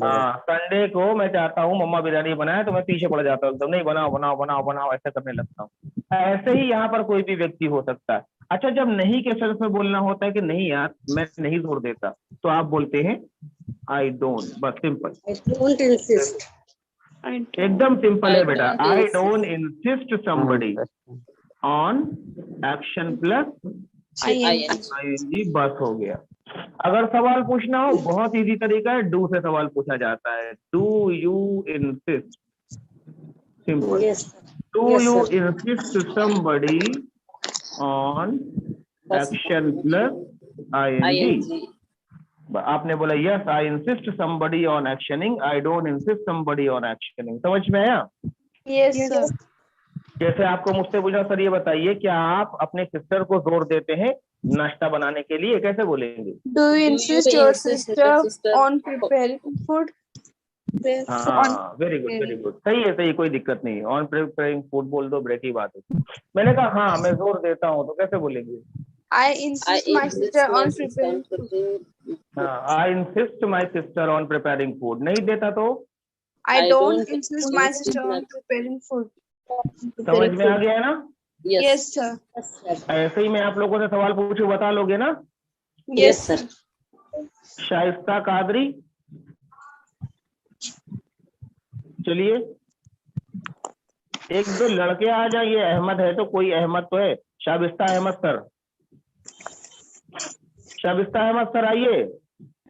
A: हाँ, संडे को मैं चाहता हूँ मम्मा बिरयानी बनाए, तो मैं पीछे पड़ जाता हूँ, तो नहीं बनाओ बनाओ बनाओ बनाओ ऐसा करने लगता हूँ। ऐसे ही यहाँ पर कोई भी व्यक्ति हो सकता है। अच्छा, जब नहीं के सेंस में बोलना होता है कि नहीं यार मैं नहीं जोर देता, तो आप बोलते हैं आई डोंट, बस सिंपल, एकदम सिंपल है बेटा। I don't insist somebody on action plus ING, बस हो गया। अगर सवाल पूछना हो बहुत इजी तरीका है, डू से सवाल पूछा जाता है। Do you insist, simple. Do you insist somebody on action plus ING. आपने बोला yes I insist somebody on actioning, I don't insist somebody on actioning. समझ में आया?
H: Yes, sir.
A: जैसे आपको मुझसे पूछा सर ये बताइए क्या आप अपने सिस्टर को जोर देते हैं नाश्ता बनाने के लिए, कैसे बोलेंगे?
H: Do you insist
B: you
H: your
B: insist
H: sister
B: your sister
H: on preparing food?
A: हाँ, वेरी गुड वेरी गुड, सही है सही, कोई दिक्कत नहीं। ऑन प्रिपेयरिंग फूड बोल दो, ब्रेक की बात है। मैंने कहा हाँ मैं जोर देता हूँ, तो कैसे बोलेंगे?
H: I
B: I
H: insist my
B: insist
H: sister
B: my
H: on
B: sister
H: preparing
B: on
H: food.
B: cooking.
A: हाँ, I insist my sister on preparing food. नहीं देता तो
H: I
B: I
H: don't
B: don't
H: insist my
B: insist
H: sister
B: my-
H: on preparing food.
A: समझ में आ गया ना?
H: Yes, sir.
A: ऐसे ही मैं आप लोगों से सवाल पूछूं, बता लोगे ना?
H: Yes, sir.
A: शाइस्ता कादरी, चलिए एक दो लड़के आ जाइए। अहमद है तो कोई अहमद तो है। शाबिस्ता अहमद सर, शाबिस्ता अहमद सर आइए।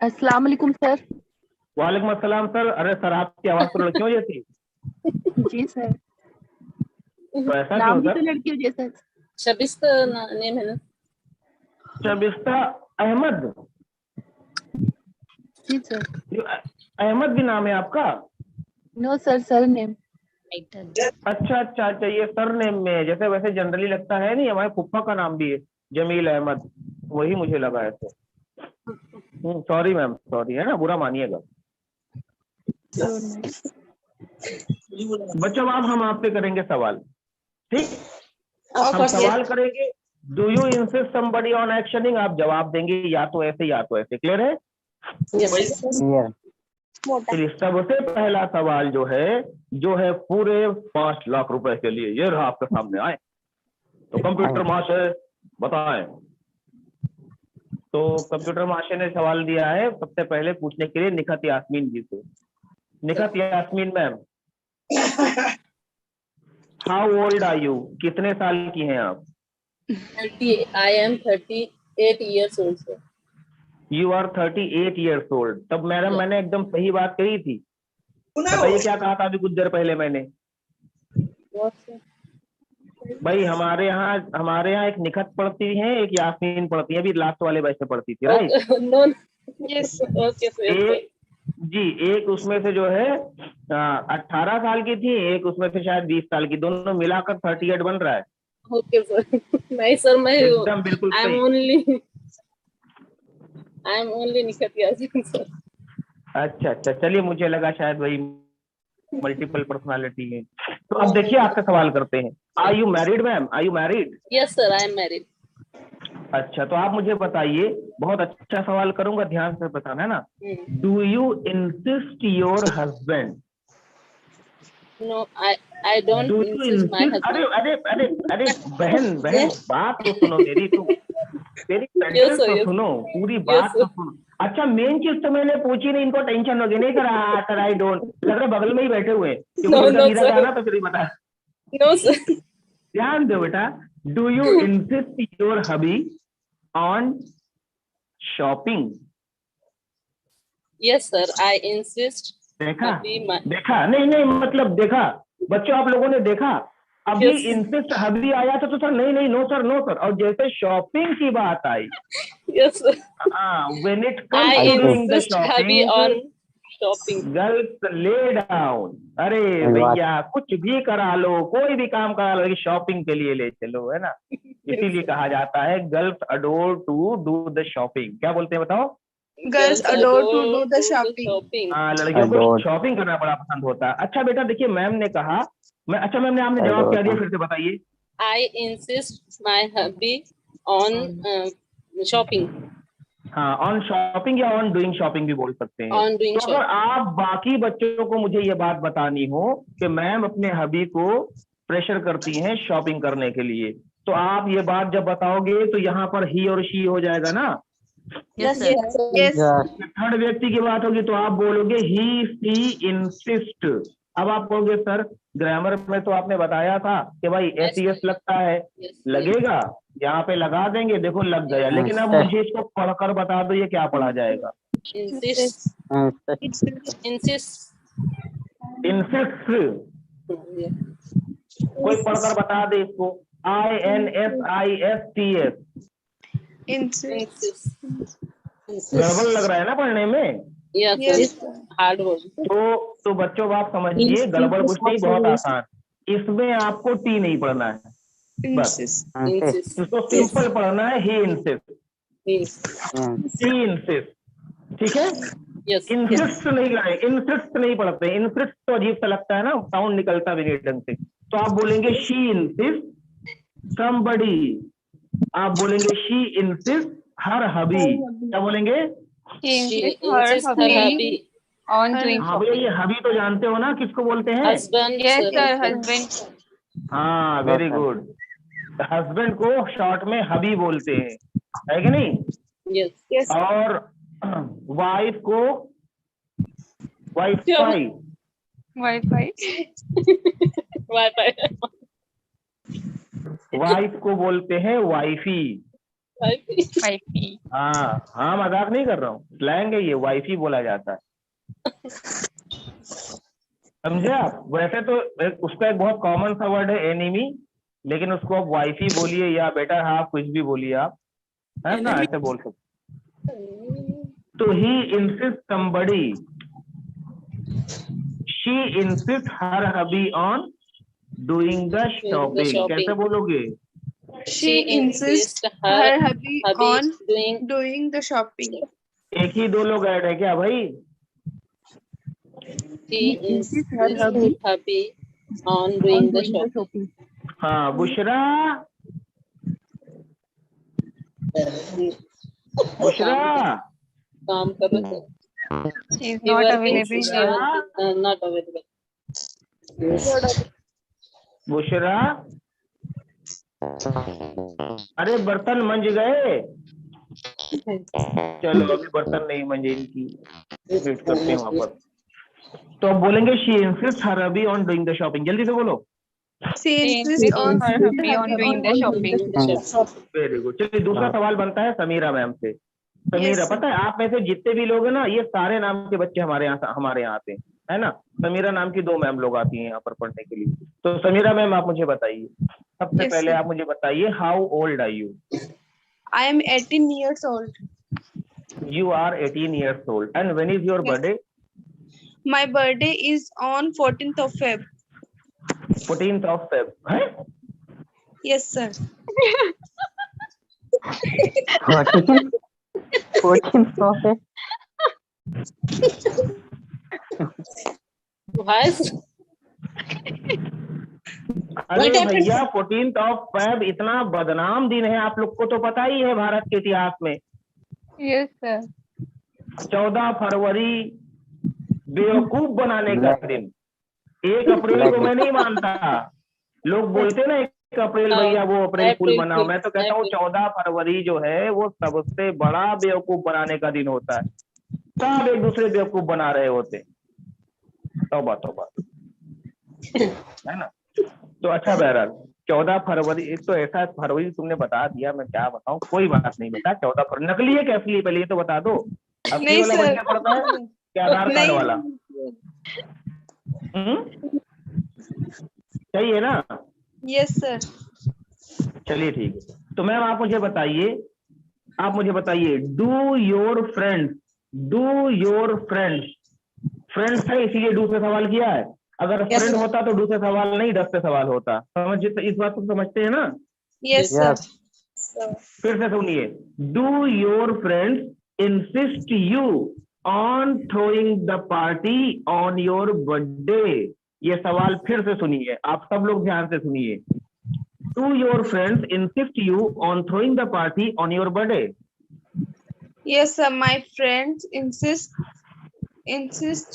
I: अस्सलाम वालेकुम सर।
A: वालेकुम अस्सलाम सर। अरे सर आपकी आवाज तो लड़कियों जैसी।
E: जी सर।
A: तो ऐसा
E: नाम
A: क्यों
E: भी
A: सर?
E: तो लड़कियों जैसा।
B: शबिस्ता नेम है ना?
A: शबिस्ता अहमद।
E: जी सर।
A: अहमद भी नाम है आपका?
E: No sir, sir name.
A: अच्छा अच्छा अच्छा, ये सर नेम में है। जैसे वैसे जनरली लगता है नहीं, हमारे फुफ्फा का नाम भी है जमील अहमद, वही मुझे लगा ऐसे। सॉरी मैम, सॉरी, है ना, बुरा मानिएगा। बच्चों अब हम आपसे करेंगे सवाल, ठीक? हम सवाल करेंगे। Do you insist somebody on actioning? आप जवाब देंगे या तो ऐसे या तो ऐसे। क्लियर है?
C: Clear.
A: फिर सबसे पहला सवाल जो है पूरे 5 लाख रुपए के लिए, ये रहा आपके सामने। आए तो कंप्यूटर महाशय बताएं। तो कंप्यूटर महाशय ने सवाल दिया है सबसे पहले पूछने के लिए निखत यास्मीन जी से। Nikhat Yasmin ma'am, how old are you? कितने साल की हैं आप?
B: I am 38 years old, sir.
A: You are 38 years old. तब मैडम मैंने एकदम सही बात कही थी? बताइए क्या कहा था अभी कुछ देर पहले मैंने?
B: What, sir?
A: भाई हमारे यहाँ एक निखत पढ़ती है, एक यास्मीन पढ़ती है, अभी लास्ट वाले बैच में पढ़ती थी, right?
B: Okay, no,
H: Yes.
B: okay, sir.
A: एक जी, एक उसमें से जो है 18 साल की थी, एक उसमें से शायद 20 साल की, दोनों मिलाकर 38 बन रहा है।
B: Okay, sir. नहीं सर, मैं
A: एकदम बिल्कुल सही।
B: I am only Nikhat Yasmin, sir.
A: अच्छा अच्छा, चलिए मुझे लगा शायद वही मल्टीपल पर्सनालिटी है। तो अब देखिए आपसे सवाल करते हैं। Are you married ma'am? Are you married?
B: Yes, sir. I am married.
A: अच्छा, तो आप मुझे बताइए, बहुत अच्छा सवाल करूंगा, ध्यान से बताना है ना। Do you insist your husband?
B: No, I don't
A: do you
B: insist my
A: insist? अरे
B: husband.
A: अरे अरे अरे बहन बात तो सुनो मेरी, तुम मेरी सेंटेंस
B: sir,
A: तो
B: yes.
A: सुनो, पूरी बात
B: sir.
A: तो सुनो। अच्छा, मेन चीज तो मैंने पूछी नहीं, इनको टेंशन होगी नहीं करा सर, आई डोंट, लग रहा बगल में ही बैठे हुए हैं, क्योंकि
B: No,
A: उनका
B: no,
A: नीरा
B: sir.
A: जाना तो फिर ही बता।
B: No, sir.
A: ध्यान दो बेटा। Do you insist your hubby on shopping?
B: Yes, sir. I insist.
A: देखा
B: Hubby my-
A: देखा, नहीं नहीं मतलब देखा बच्चों, आप लोगों ने देखा। अभी
B: Yes.
A: इंसिस्ट हबी आया था तो सर नहीं नहीं, नो सर नो सर, और जैसे शॉपिंग की बात आई,
B: Yes, sir.
A: When it
B: I
A: comes to doing the
B: insist hubby on
A: shopping,
B: shopping.
A: Girls lay down. अरे भैया कुछ भी करा लो, कोई भी काम करा लो, शॉपिंग के लिए ले चलो, है ना? इसीलिए कहा जाता है girls adore to do the shopping. क्या बोलते हैं बताओ?
H: Girls adore to do the shopping.
A: हाँ, लड़कियों को
C: Adore.
A: शॉपिंग करना बड़ा पसंद होता है। अच्छा बेटा देखिए, मैम ने कहा, अच्छा मैम ने आपने जवाब क्या दिया, फिर से बताइए।
B: I insist my hubby on shopping.
A: हाँ, ऑन शॉपिंग या ऑन डूइंग शॉपिंग भी बोल सकते हैं।
B: On doing
A: तो अगर आप बाकी बच्चों को मुझे ये बात बतानी हो कि मैम अपने हबी को प्रेशर करती हैं शॉपिंग करने के लिए, तो आप ये बात जब बताओगे तो यहाँ पर ही और शी हो जाएगा ना?
H: Yes, yes. Yes.
A: थर्ड व्यक्ति की बात होगी तो आप बोलोगे ही सी इंसिस्ट। अब आप कहोगे सर ग्रामर में तो आपने बताया था कि भाई एस लगता है, लगेगा, यहाँ पे लगा देंगे, देखो लग गया। लेकिन अब मुझे इसको पढ़कर बता दो ये क्या पढ़ा जाएगा?
B: insist. Insist.
A: इंसिस्ट। कोई पढ़कर बता दे इसको। INSISTS।
H: Insist.
A: गड़बड़ लग रहा है ना पढ़ने में?
B: Yes,
H: Yes.
B: sir. Hard word.
A: तो बच्चों आप समझिए, गड़बड़ कुछ नहीं, बहुत आसान। इसमें आपको टी नहीं पढ़ना है, बस
H: Insist.
B: Insist.
A: इसको सिंपल पढ़ना है, ही इंसिस्ट,
B: Insist.
A: ही इंसिस्ट, ठीक है?
B: Yes.
A: इंसिस्ट नहीं लाए, इंसिस्ट नहीं पढ़ते। इंसिस्ट तो अजीब सा लगता है ना, साउंड निकलता भी ढंग से। तो आप बोलेंगे शी इंसिस्ट समबडी, आप बोलेंगे शी इंसिस्ट हर हबी। क्या बोलेंगे?
I: He
B: She
I: insists her
B: insists her
I: hubby
B: hubby.
I: on doing
A: हाँ भैया,
I: shopping.
A: ये हबी तो जानते हो ना किसको बोलते हैं?
B: Husband.
I: Yes, sir,
B: husband.
I: husband.
A: हाँ, वेरी गुड। हस्बैंड को शॉर्ट में हबी बोलते हैं, है कि नहीं?
B: Yes.
H: Yes.
A: और वाइफ को वाइफाई,
I: Wi-Fi.
B: Wi-Fi.
A: वाइफ को बोलते हैं वाइफी।
B: Wi-Fi.
I: Wi-Fi.
A: हाँ हाँ, मजाक नहीं कर रहा हूँ, स्लैंग है ये, वाइफी बोला जाता है। समझे आप? वैसे तो उसका एक बहुत कॉमन सा वर्ड है एनिमी, लेकिन उसको आप वाइफी बोलिए या बेटर हाफ, कुछ भी बोलिए आप, है ना, ऐसे बोल सकते। तो he insist somebody, she insist her hubby on doing the shopping. कैसे बोलोगे?
H: She insists her hubby on doing the shopping.
A: एक ही दो लोग ऐड है क्या भाई?
B: She insists her hubby on doing the shopping.
A: हाँ, बुशरा, बुशरा,
B: काम करो sir.
I: He is not available.
B: Not available.
A: Bushra, अरे बर्तन मंज गए? चलो अभी बर्तन नहीं मंजे, इनकी वेट करते हैं वहां पर। तो अब बोलेंगे she insist her hubby on doing the shopping. जल्दी से बोलो।
H: She insists on
I: her hubby on doing the shopping.
A: Very good. चलिए दूसरा सवाल बनता है समीरा मैम से। समीरा,
H: Yes,
A: पता है आप में से जितने भी लोग हैं ना, ये सारे नाम के बच्चे हमारे यहाँ आते हैं, है ना। समीरा नाम की 2 मैम लोग आती हैं यहाँ पर पढ़ने के लिए। तो समीरा मैम आप मुझे बताइए, सबसे
H: Yes,
A: पहले
H: sir.
A: आप मुझे बताइए, how old are you?
H: I am 18 years old.
A: You are 18 years old. And when is your
H: Yes.
A: birthday?
H: My birthday is on 14th of Feb.
A: 14th of Feb. है?
H: Yes, sir.
C: 14 profit.
A: अरे भैया 14th of Feb इतना बदनाम दिन है, आप लोग को तो पता ही है भारत के इतिहास में।
I: Yes, sir.
A: 14 फरवरी बेवकूफ बनाने का दिन। 1 अप्रैल को मैं नहीं मानता, लोग बोलते ना 1 अप्रैल भैया वो अप्रैल फूल बनाओ, मैं तो कहता हूँ 14 फरवरी जो है वो सबसे बड़ा बेवकूफ बनाने का दिन होता है। सब एक दूसरे बेवकूफ बना रहे होते। तौबा तौबा, है ना। तो अच्छा बहरहाल 14 फरवरी, एक तो ऐसा फरवरी तुमने बता दिया, मैं क्या बताऊं, कोई बात नहीं बेटा। 14 फरवरी नकली है कि असली है, पहले ये तो बता दो। असली
H: नहीं
A: वाला
H: सर।
A: बढ़िया पड़ता है क्या आधार कार्ड
H: नहीं।
A: वाला? सही है ना?
H: Yes, sir.
A: चलिए ठीक है। तो मैम आप मुझे बताइए, डू योर फ्रेंड्स, फ्रेंड्स है इसीलिए डू से सवाल किया है। अगर
H: Yes,
A: फ्रेंड
H: sir.
A: होता तो डू से सवाल नहीं, डस से सवाल होता। समझ, इस बात को समझते हैं ना?
H: Yes, sir.
C: Yes.
A: फिर से सुनिए, do your friends insist you on throwing the party on your birthday. ये सवाल फिर से सुनिए, आप सब लोग ध्यान से सुनिए। Do your friends insist you on throwing the party on your birthday.
H: Yes, sir. My friends insist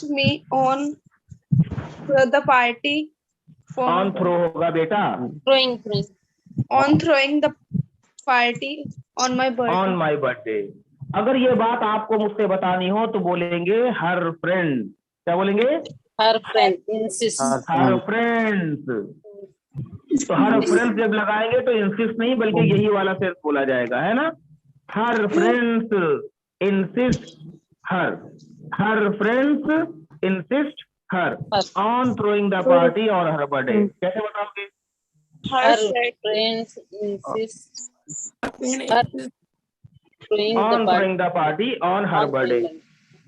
H: me on the party for
A: on throw होगा बेटा,
H: on throwing the party on my birthday.
A: On my birthday. अगर ये बात आपको मुझसे बतानी हो तो बोलेंगे हर फ्रेंड। क्या बोलेंगे?
B: Her friend insists.
A: हर फ्रेंड्स। तो हर फ्रेंड्स जब लगाएंगे तो इंसिस्ट नहीं बल्कि यही वाला सेंस बोला जाएगा, है ना। हर friends insist her friends insist her on throwing the party और हर बर्थडे। कैसे बताओगे?
H: Her
B: Her
H: friend
B: friends insist her throwing
A: on
B: the
A: throwing the party on her birthday.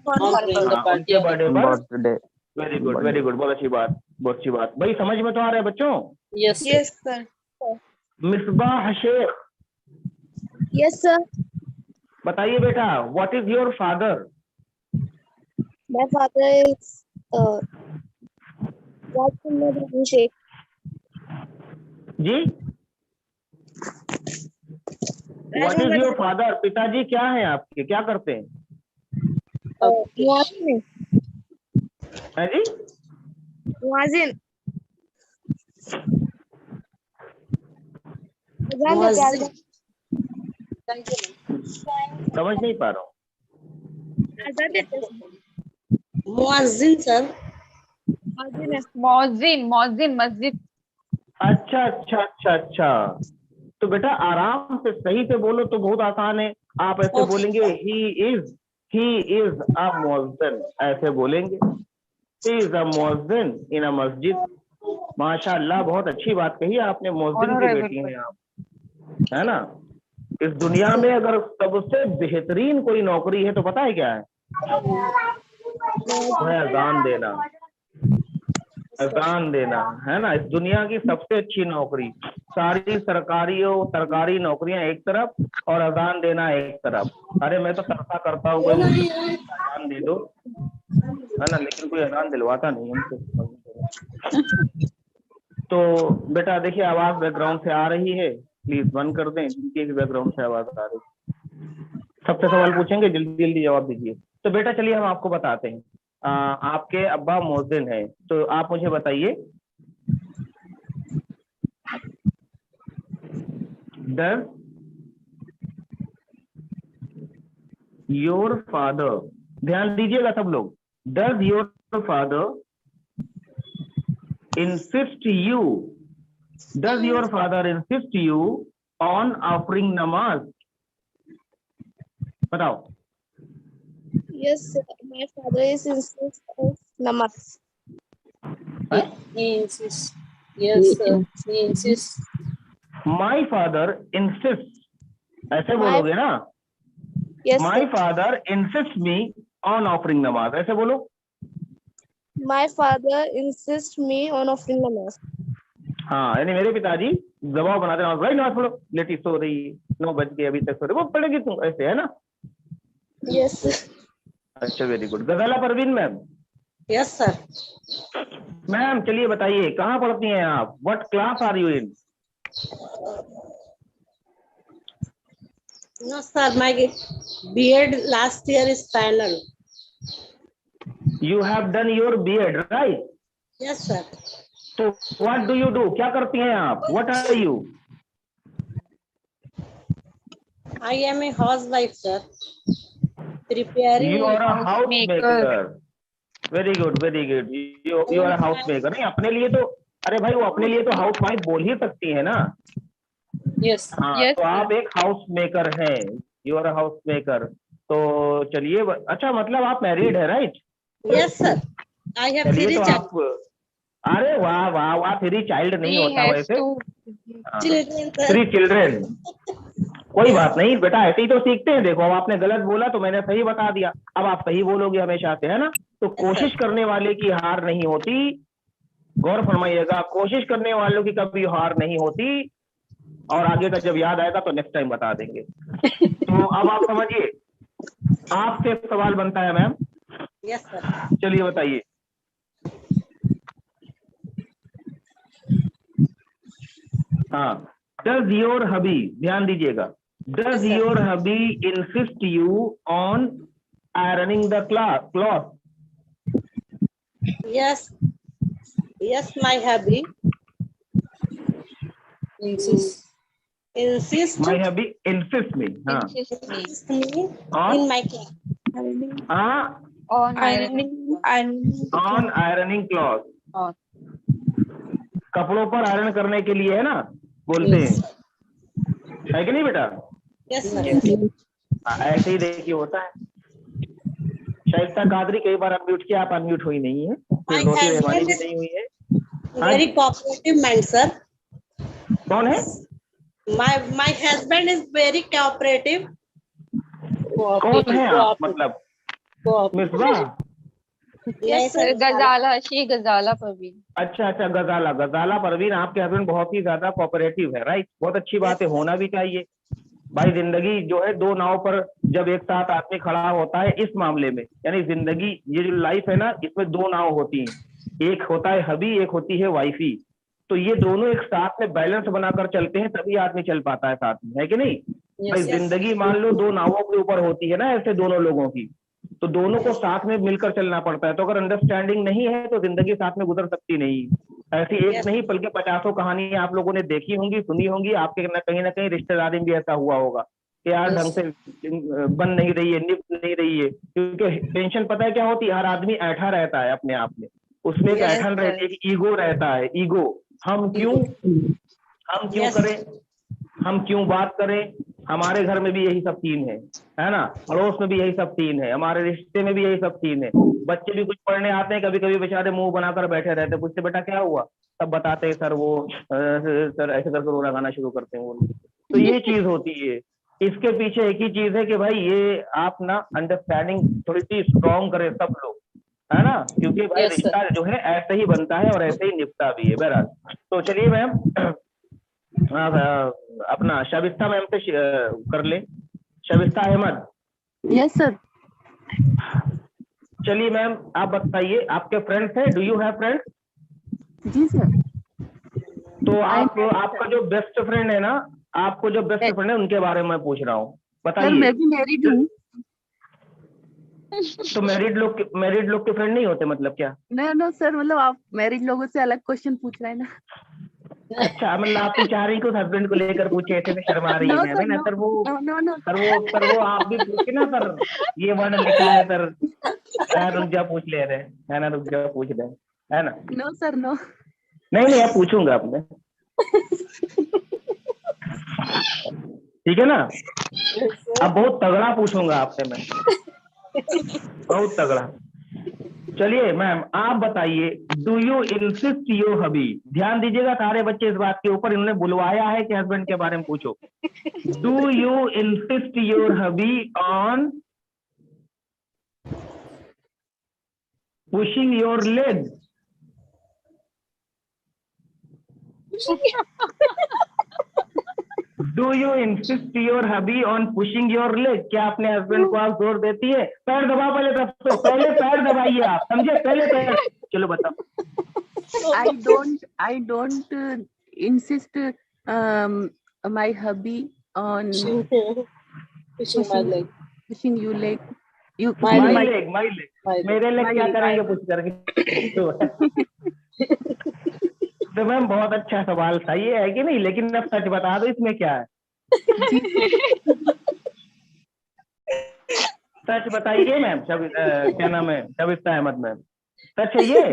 H: on her birthday.
A: उनके बर्थडे पर।
C: Birthday.
A: Very good, बहुत अच्छी बात। भाई समझ में तो आ रहा है बच्चों?
B: Yes.
H: Yes, sir.
A: Misbah Sheikh,
E: Yes, sir.
A: बताइए बेटा, what is your father?
E: My father is Rajkumar Sheikh.
A: जी, व्हाट इज योर फादर? पिताजी क्या है आपके, क्या करते हैं?
E: Muazzin.
A: है जी?
E: Muazzin.
A: समझ नहीं पा रहा हूँ।
H: Muazzin, sir.
I: मौजिन मस्जिद।
A: अच्छा। तो बेटा आराम से सही से बोलो तो बहुत आसान है। आप ऐसे बोलेंगे he is, he is a मुअज्जिन, ऐसे बोलेंगे। he is a मुअज्जिन in a मस्जिद। माशाअल्लाह, बहुत अच्छी बात कही आपने, मुअज्जिन की बेटी हैं आप, है ना। इस दुनिया में अगर सबसे बेहतरीन कोई नौकरी है तो पता है क्या है? वो है अजान देना। अजान देना, है ना, इस दुनिया की सबसे अच्छी नौकरी। सारी सरकारी नौकरियां एक तरफ और अजान देना एक तरफ। अरे मैं तो तरफा करता हूँ, कोई मुझे अजान दे दो, है ना, लेकिन कोई अजान दिलवाता नहीं हमसे। तो बेटा देखिए, आवाज बैकग्राउंड से आ रही है, प्लीज बंद कर दें जिनके बैकग्राउंड से आवाज आ रही है। सबसे सवाल पूछेंगे, जल्दी जल्दी जवाब दीजिए। तो बेटा चलिए हम आपको बताते हैं। आपके अब्बा मुअज्जिन है, तो आप मुझे बताइए, डज योर फादर, ध्यान दीजिएगा सब लोग, does your father insist you, does your father insist you on offering namaz? बताओ।
H: Yes, sir. My father is insist of namaz.
B: He insists. Yes, sir. He insists.
A: My father insists, ऐसे बोलोगे ना?
H: Yes,
A: My
H: sir.
A: father insists me on offering namaz, ऐसे बोलो।
H: My father insists me on offering namaz.
A: हाँ, यानी मेरे पिताजी दबाव बनाते हैं, भाई नमाज पढ़ो, लेटी सो रही है, 9 बज गए अभी तक सो रही, वो पढ़ेगी तुम, ऐसे, है ना।
H: Yes, sir.
A: अच्छा, very good. Ghazala Parveen ma'am.
F: Yes sir.
A: Ma'am चलिए बताइए, कहाँ पढ़ती हैं आप? What class are you in?
F: No sir, my B Ed last year is final.
A: You have done your B.Ed, right?
F: Yes sir.
A: So what do you do? क्या करती हैं आप? What are you?
F: I am a housewife, sir. Preparing.
A: You are a
I: housemaker.
A: housemaker. Very good, very good. You are a housemaker. नहीं, अपने लिए तो, अरे भाई वो अपने लिए तो हाउसवाइफ बोल ही सकती है ना।
B: Yes.
A: हाँ,
I: Yes,
A: तो आप एक हाउसमेकर हैं। You are a housemaker. तो चलिए, अच्छा मतलब आप मैरिड है, right?
F: Yes, sir. I have
A: चलिए
F: three
A: तो
F: children.
A: आप, अरे वाह वाह वाह, 3 चाइल्ड नहीं
I: he
A: होता
I: has
A: वैसे।
I: to.
F: Sir.
A: 3 चिल्ड्रेन, कोई बात नहीं बेटा, ऐसे ही तो सीखते हैं। देखो, अब आपने गलत बोला तो मैंने सही बता दिया, अब आप सही बोलोगे हमेशा से, है ना। तो कोशिश करने वाले की हार नहीं होती, गौर फरमाइएगा, कोशिश करने वालों की कभी हार नहीं होती। और आगे का जब याद आएगा तो नेक्स्ट टाइम बता देंगे। तो अब आप समझिए, आपसे सवाल बनता है मैम।
F: Yes, sir.
A: चलिए बताइए। हाँ, डज योर हबी, ध्यान दीजिएगा, does your hubby insist you on ironing the cloth?
F: Yes. Yes, my hubby
B: Insists.
F: insist
A: my hubby insist me, हाँ,
F: insist me
A: On?
F: in my class.
A: हाँ,
I: On
H: Ironing
A: on ironing cloth,
I: On.
A: कपड़ों पर iron करने के लिए, है ना, बोलते
B: Yes.
A: हैं, है कि नहीं बेटा?
F: Yes, sir.
A: हाँ, ऐसे ही देखिए होता है। शाइस्ता कादरी, कई बार अनम्यूट किया, आप अनम्यूट हुई नहीं है, फिर
F: My
A: रोटी रहमानी
F: husband
A: भी
F: is
A: नहीं हुई है।
F: very cooperative man, sir.
A: कौन है?
F: My husband is very cooperative.
A: कौन है आप, मतलब Misbah?
F: Yes, sir.
I: Ghazala, she गजाला परवीन.
A: अच्छा अच्छा, गजाला परवीन, आपके हस्बैंड बहुत ही ज्यादा कोऑपरेटिव है, राइट? बहुत अच्छी बात है, होना भी चाहिए भाई। जिंदगी जो है 2 नाव पर जब एक साथ आदमी खड़ा होता है, इस मामले में, यानी जिंदगी, ये जो लाइफ है ना, इसमें 2 नाव होती हैं, एक होता है हबी, एक होती है वाइफी। तो ये दोनों एक साथ में बैलेंस बनाकर चलते हैं, तभी आदमी चल पाता है साथ में, है कि नहीं? भाई
F: yes.
A: जिंदगी मान लो 2 नावों के ऊपर होती है ना, ऐसे दोनों लोगों की, तो दोनों को साथ में मिलकर चलना पड़ता है। तो अगर अंडरस्टैंडिंग नहीं है तो जिंदगी साथ में गुजर सकती नहीं। ऐसी एक
F: Yes.
A: नहीं बल्कि 50 कहानियां आप लोगों ने देखी होंगी, सुनी होंगी, आपके ना कहीं रिश्तेदारी में भी ऐसा हुआ होगा कि यार
B: Yes.
A: ढंग से बन नहीं रही है, निप नहीं रही है, क्योंकि टेंशन पता है क्या होती है, हर आदमी ऐठा रहता है अपने आप में, उसमें एक
F: Yes,
A: ऐठन रहती है कि ईगो रहता है, ईगो, हम क्यों
F: Yes.
A: करें, हम क्यों बात करें, हमारे घर में भी यही सब सीन है ना, पड़ोस में भी यही सब सीन है, हमारे रिश्ते में भी यही सब सीन है। बच्चे भी कुछ पढ़ने आते हैं, कभी कभी बेचारे मुंह बनाकर बैठे रहते हैं, पूछते बेटा क्या हुआ, तब बताते हैं सर वो सर ऐसे करके रोना गाना शुरू करते हैं वो। तो ये चीज होती है। इसके पीछे एक ही चीज है कि भाई ये आप ना अंडरस्टैंडिंग थोड़ी सी स्ट्रॉन्ग करें सब लोग, है ना, क्योंकि भाई
B: Yes, sir.
A: रिश्ता जो है ऐसे ही बनता है और ऐसे ही निपटा भी है। बहरहाल तो चलिए मैम अपना शबिस्ता मैम से कर ले, शबिस्ता अहमद।
C: Yes sir.
A: चलिए मैम आप बताइए, आपके फ्रेंड्स हैं, डू यू हैव फ्रेंड्स?
C: जी सर।
A: तो आप आपका जो बेस्ट फ्रेंड है ना, आपको जो बेस्ट फ्रेंड है उनके बारे में पूछ रहा हूँ,
C: सर
A: बताइए।
C: मैं भी मैरिड हूँ।
A: तो मैरिड लोग के फ्रेंड नहीं होते मतलब क्या?
C: नो सर, मतलब आप मैरिड लोगों से अलग क्वेश्चन पूछ रहे हैं ना।
A: अच्छा, मतलब आप तो चाह रही कि उस हस्बैंड को लेकर पूछे, ऐसे शर्मा रही
C: No,
A: है
C: sir,
A: ना
C: no.
A: सर, वो
C: No.
A: सर वो आप भी पूछे ना सर, ये वर्ड लिखा है सर, रुक जा पूछ ले रहे है ना, रुक जा पूछ रहे है ना।
C: No sir no.
A: नहीं आप पूछूंगा आपने, ठीक है ना। अब बहुत तगड़ा पूछूंगा आपसे मैं, बहुत तगड़ा। चलिए मैम आप बताइए, do you insist your hubby, ध्यान दीजिएगा सारे बच्चे इस बात के ऊपर, इन्होंने बुलवाया है कि हस्बैंड के बारे में पूछो। Do you insist your hubby on pushing your leg? Do you insist your hubby on pushing your leg? क्या अपने हस्बैंड को आप जोर देती है? पैर दबा पहले, सबसे पहले पैर दबाइए आप, समझे, पहले पैर। चलो बताओ।
C: I don't insist my hubby on
B: Pushing my leg.
C: pushing you leg. You
B: My
A: my
B: leg.
A: Leg मेरे लेग क्या करेंगे पूछ करके। तो मैम बहुत अच्छा सवाल था ये, है कि नहीं, लेकिन अब सच बता दो इसमें क्या है, सच बताइए मैम। क्या नाम है, शबिस्ता अहमद मैम, सच है ये?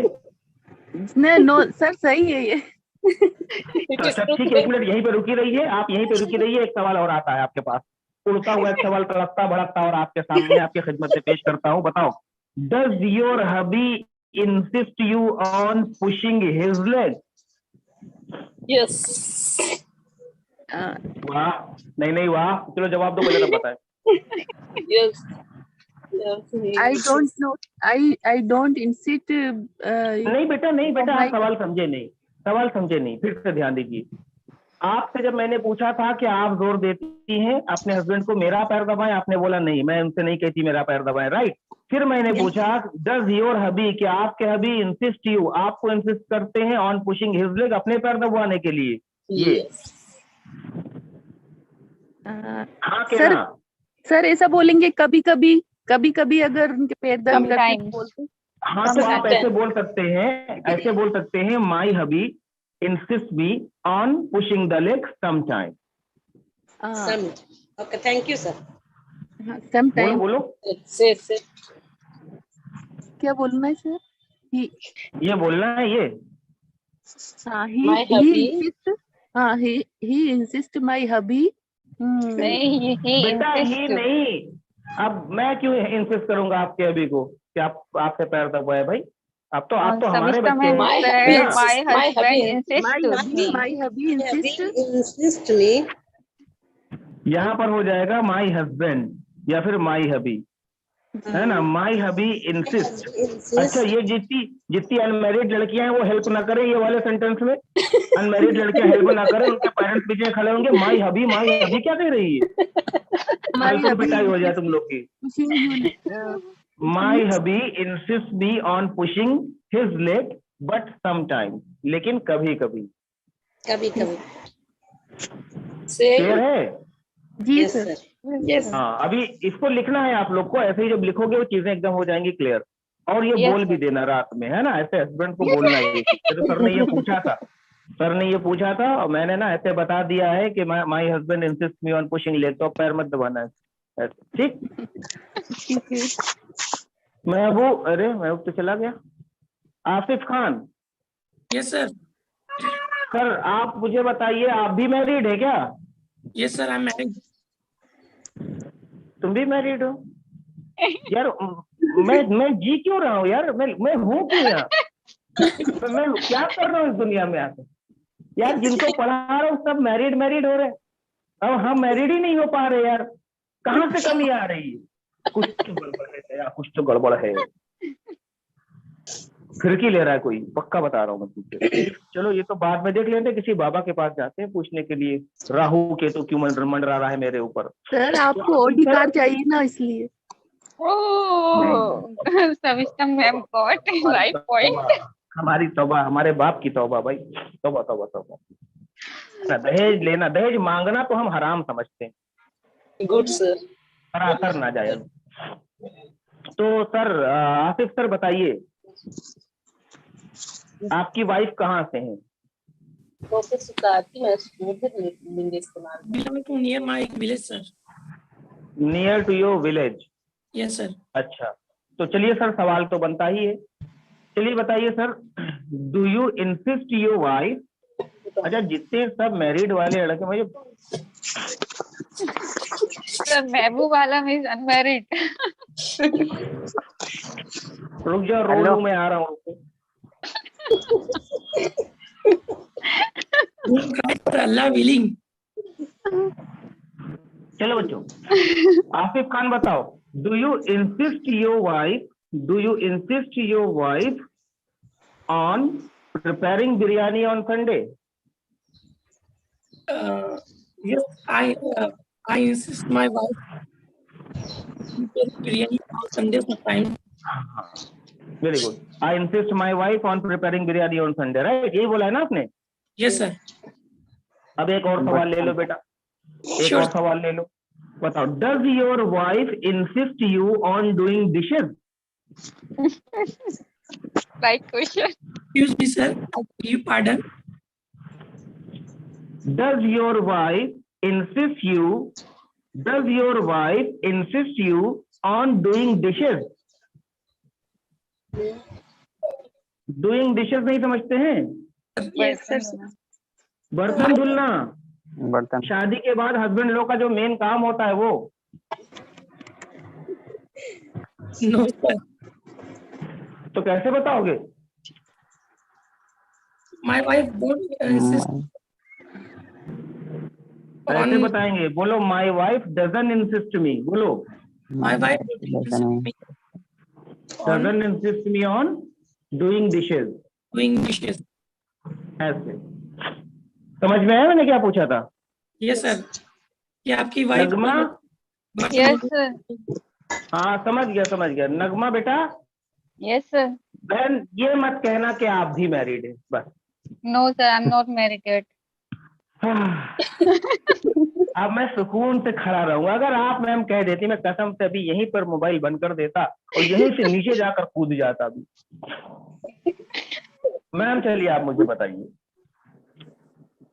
C: नो सर सही है ये।
A: तो अच्छा ठीक है, एक मिनट यहीं पे रुकी रहिए, आप यहीं पे रुकी रहिए, एक सवाल और आता है आपके पास, उड़ता हुआ एक सवाल तड़कता भड़कता और आपके सामने आपकी खिदमत में पेश करता हूँ। बताओ, does your hubby insist you on pushing his leg?
B: Yes.
A: वाह, नहीं वाह, चलो जवाब दो, पहले तब बताए।
B: Yes. Yes.
C: I don't insist
A: नहीं बेटा आप सवाल समझे नहीं, फिर से ध्यान दीजिए। आपसे जब मैंने पूछा था कि आप जोर देती हैं अपने हस्बैंड को मेरा पैर दबाएं, आपने बोला नहीं, मैं उनसे नहीं कहती मेरा पैर दबाएं, राइट। फिर मैंने पूछा डज योर हबी, कि आपके हबी इंसिस्ट यू, आपको इंसिस्ट करते हैं ऑन पुशिंग हिज लेग, अपने पैर दबाने के लिए, ये हाँ के ना?
C: सर ऐसा बोलेंगे कभी कभी अगर उनके पैर दर्द करते हैं बोलते।
A: हाँ तो आप ऐसे बोल सकते हैं my hubby insist me on pushing the leg sometime.
B: Okay, thank you, sir.
C: Sometime
A: बोलो
B: Say.
C: क्या बोलना है सर?
A: ये बोलना है ये।
C: हाँ
B: My hubby.
C: he insist my hubby।
I: नहीं,
A: बेटा ही नहीं, अब मैं क्यों इंसिस्ट करूंगा आपके हबी को कि आप आपसे पैर दबाए? भाई अब तो हमारे बच्चे हैं।
C: My hubby insist
B: me.
A: यहाँ पर हो जाएगा माई हस्बैंड या फिर माई हबी, है ना, माई हबी इंसिस्ट। अच्छा, ये जितनी अनमैरिड लड़कियां हैं वो हेल्प ना करें ये वाले सेंटेंस में, अनमैरिड लड़कियां हेल्प ना करें, उनके पेरेंट्स पीछे खड़े होंगे, माई हबी क्या कह रही है, माई पिटाई हो जाए तुम लोग की। My hubby insist me on pushing his leg but sometime, लेकिन कभी कभी क्लियर है?
C: जी सर।
A: हाँ, अभी इसको लिखना है आप लोग को, ऐसे ही जब लिखोगे वो चीजें एकदम हो जाएंगी क्लियर। और ये बोल भी देना रात में, है ना, ऐसे हस्बैंड को बोलना है। तो सर ने ये पूछा था और मैंने ना ऐसे बता दिया है कि my husband insist me on pushing leg, तो पैर मत दबाना है, ठीक? महबूब तो चला गया। Asif Khan.
G: Yes sir.
A: Sir आप मुझे बताइए, आप भी मैरिड है क्या?
G: Yes, sir. I'm married.
A: तुम भी मैरिड हो यार? मैं जी क्यों रहा हूँ यार? मैं हूँ क्यों यहाँ? मैं क्या कर रहा हूँ इस दुनिया में आकर? यार जिनको पढ़ा रहा हूँ सब मैरिड हो रहे हैं, अब हम मैरिड ही नहीं हो पा रहे यार। कहाँ से कमी आ रही है? कुछ तो गड़बड़ है यार, कुछ तो गड़बड़ है। खिड़की ले रहा है कोई, पक्का बता रहा हूँ मैं तुझे। चलो ये तो बाद में देख लेते हैं, किसी बाबा के पास जाते हैं पूछने के लिए, राहु केतु क्यों मंडरा रहा है मेरे ऊपर।
C: सर आपको ओडी कार्ड चाहिए ना, इसलिए।
I: Oh, Savishta ma'am got right point.
A: हमारी तौबा, हमारे बाप की तौबा भाई, तौबा तौबा तौबा। दहेज लेना, दहेज मांगना तो हम हराम समझते हैं,
B: Good, sir.
A: सरासर नाजायज। तो सर आसिफ सर बताइए, आपकी वाइफ कहाँ से है?
B: Okay, Sukati, मैं स्कूल में इस्तेमाल।
G: Belong to near my village, sir.
A: Near to your village.
G: Yes, sir.
A: अच्छा, तो चलिए सर, सवाल तो बनता ही है। चलिए बताइए sir, do you insist your wife, अच्छा जितने सब मैरिड वाले लड़के, मुझे
I: Sir, Mehboob Alam is unmarried.
A: रुक जाओ, रो में आ रहा हूँ।
G: Don't cry, sir. Allah willing.
A: चलो बच्चों, आसिफ खान बताओ, do you insist your wife on preparing biryani on Sunday?
G: Yes, I insist my wife prepare biryani on Sunday sometime.
A: Very good, I insist my wife on preparing biryani on Sunday, right? यही बोला है ना आपने?
G: Yes, sir.
A: अब एक और सवाल ले लो बेटा, एक
G: Sure.
A: और सवाल ले लो, बताओ, does your wife insist you on doing dishes?
I: Right question.
G: Excuse me, sir. I beg your pardon.
A: Does your wife insist you on doing dishes? Doing dishes नहीं समझते हैं?
H: Yes, sir.
A: बर्तन धुलना, शादी के बाद हस्बैंड लोग का जो मेन काम होता है वो।
G: No, sir.
A: तो कैसे बताओगे?
G: My wife don't insist
A: कैसे
G: on.
A: बताएंगे? बोलो, my wife doesn't insist me, बोलो,
G: My wife doesn't
A: doesn't insist me on doing dishes.
G: doing dishes.
A: ऐसे समझ में आया मैंने क्या पूछा था?
G: Yes, sir. क्या आपकी wife?
A: नगमा,
I: Yes, sir.
A: हाँ समझ गया। नगमा बेटा,
I: Yes, sir.
A: बहन ये मत कहना कि आप भी मैरिड है, बस।
I: No, sir. I'm not married yet.
A: अब मैं सुकून से खड़ा रहूंगा। अगर आप मैम कह देती, मैं कसम से अभी यहीं पर मोबाइल बंद कर देता और यहीं से नीचे जाकर कूद जाता अभी। मैम चलिए आप मुझे बताइए,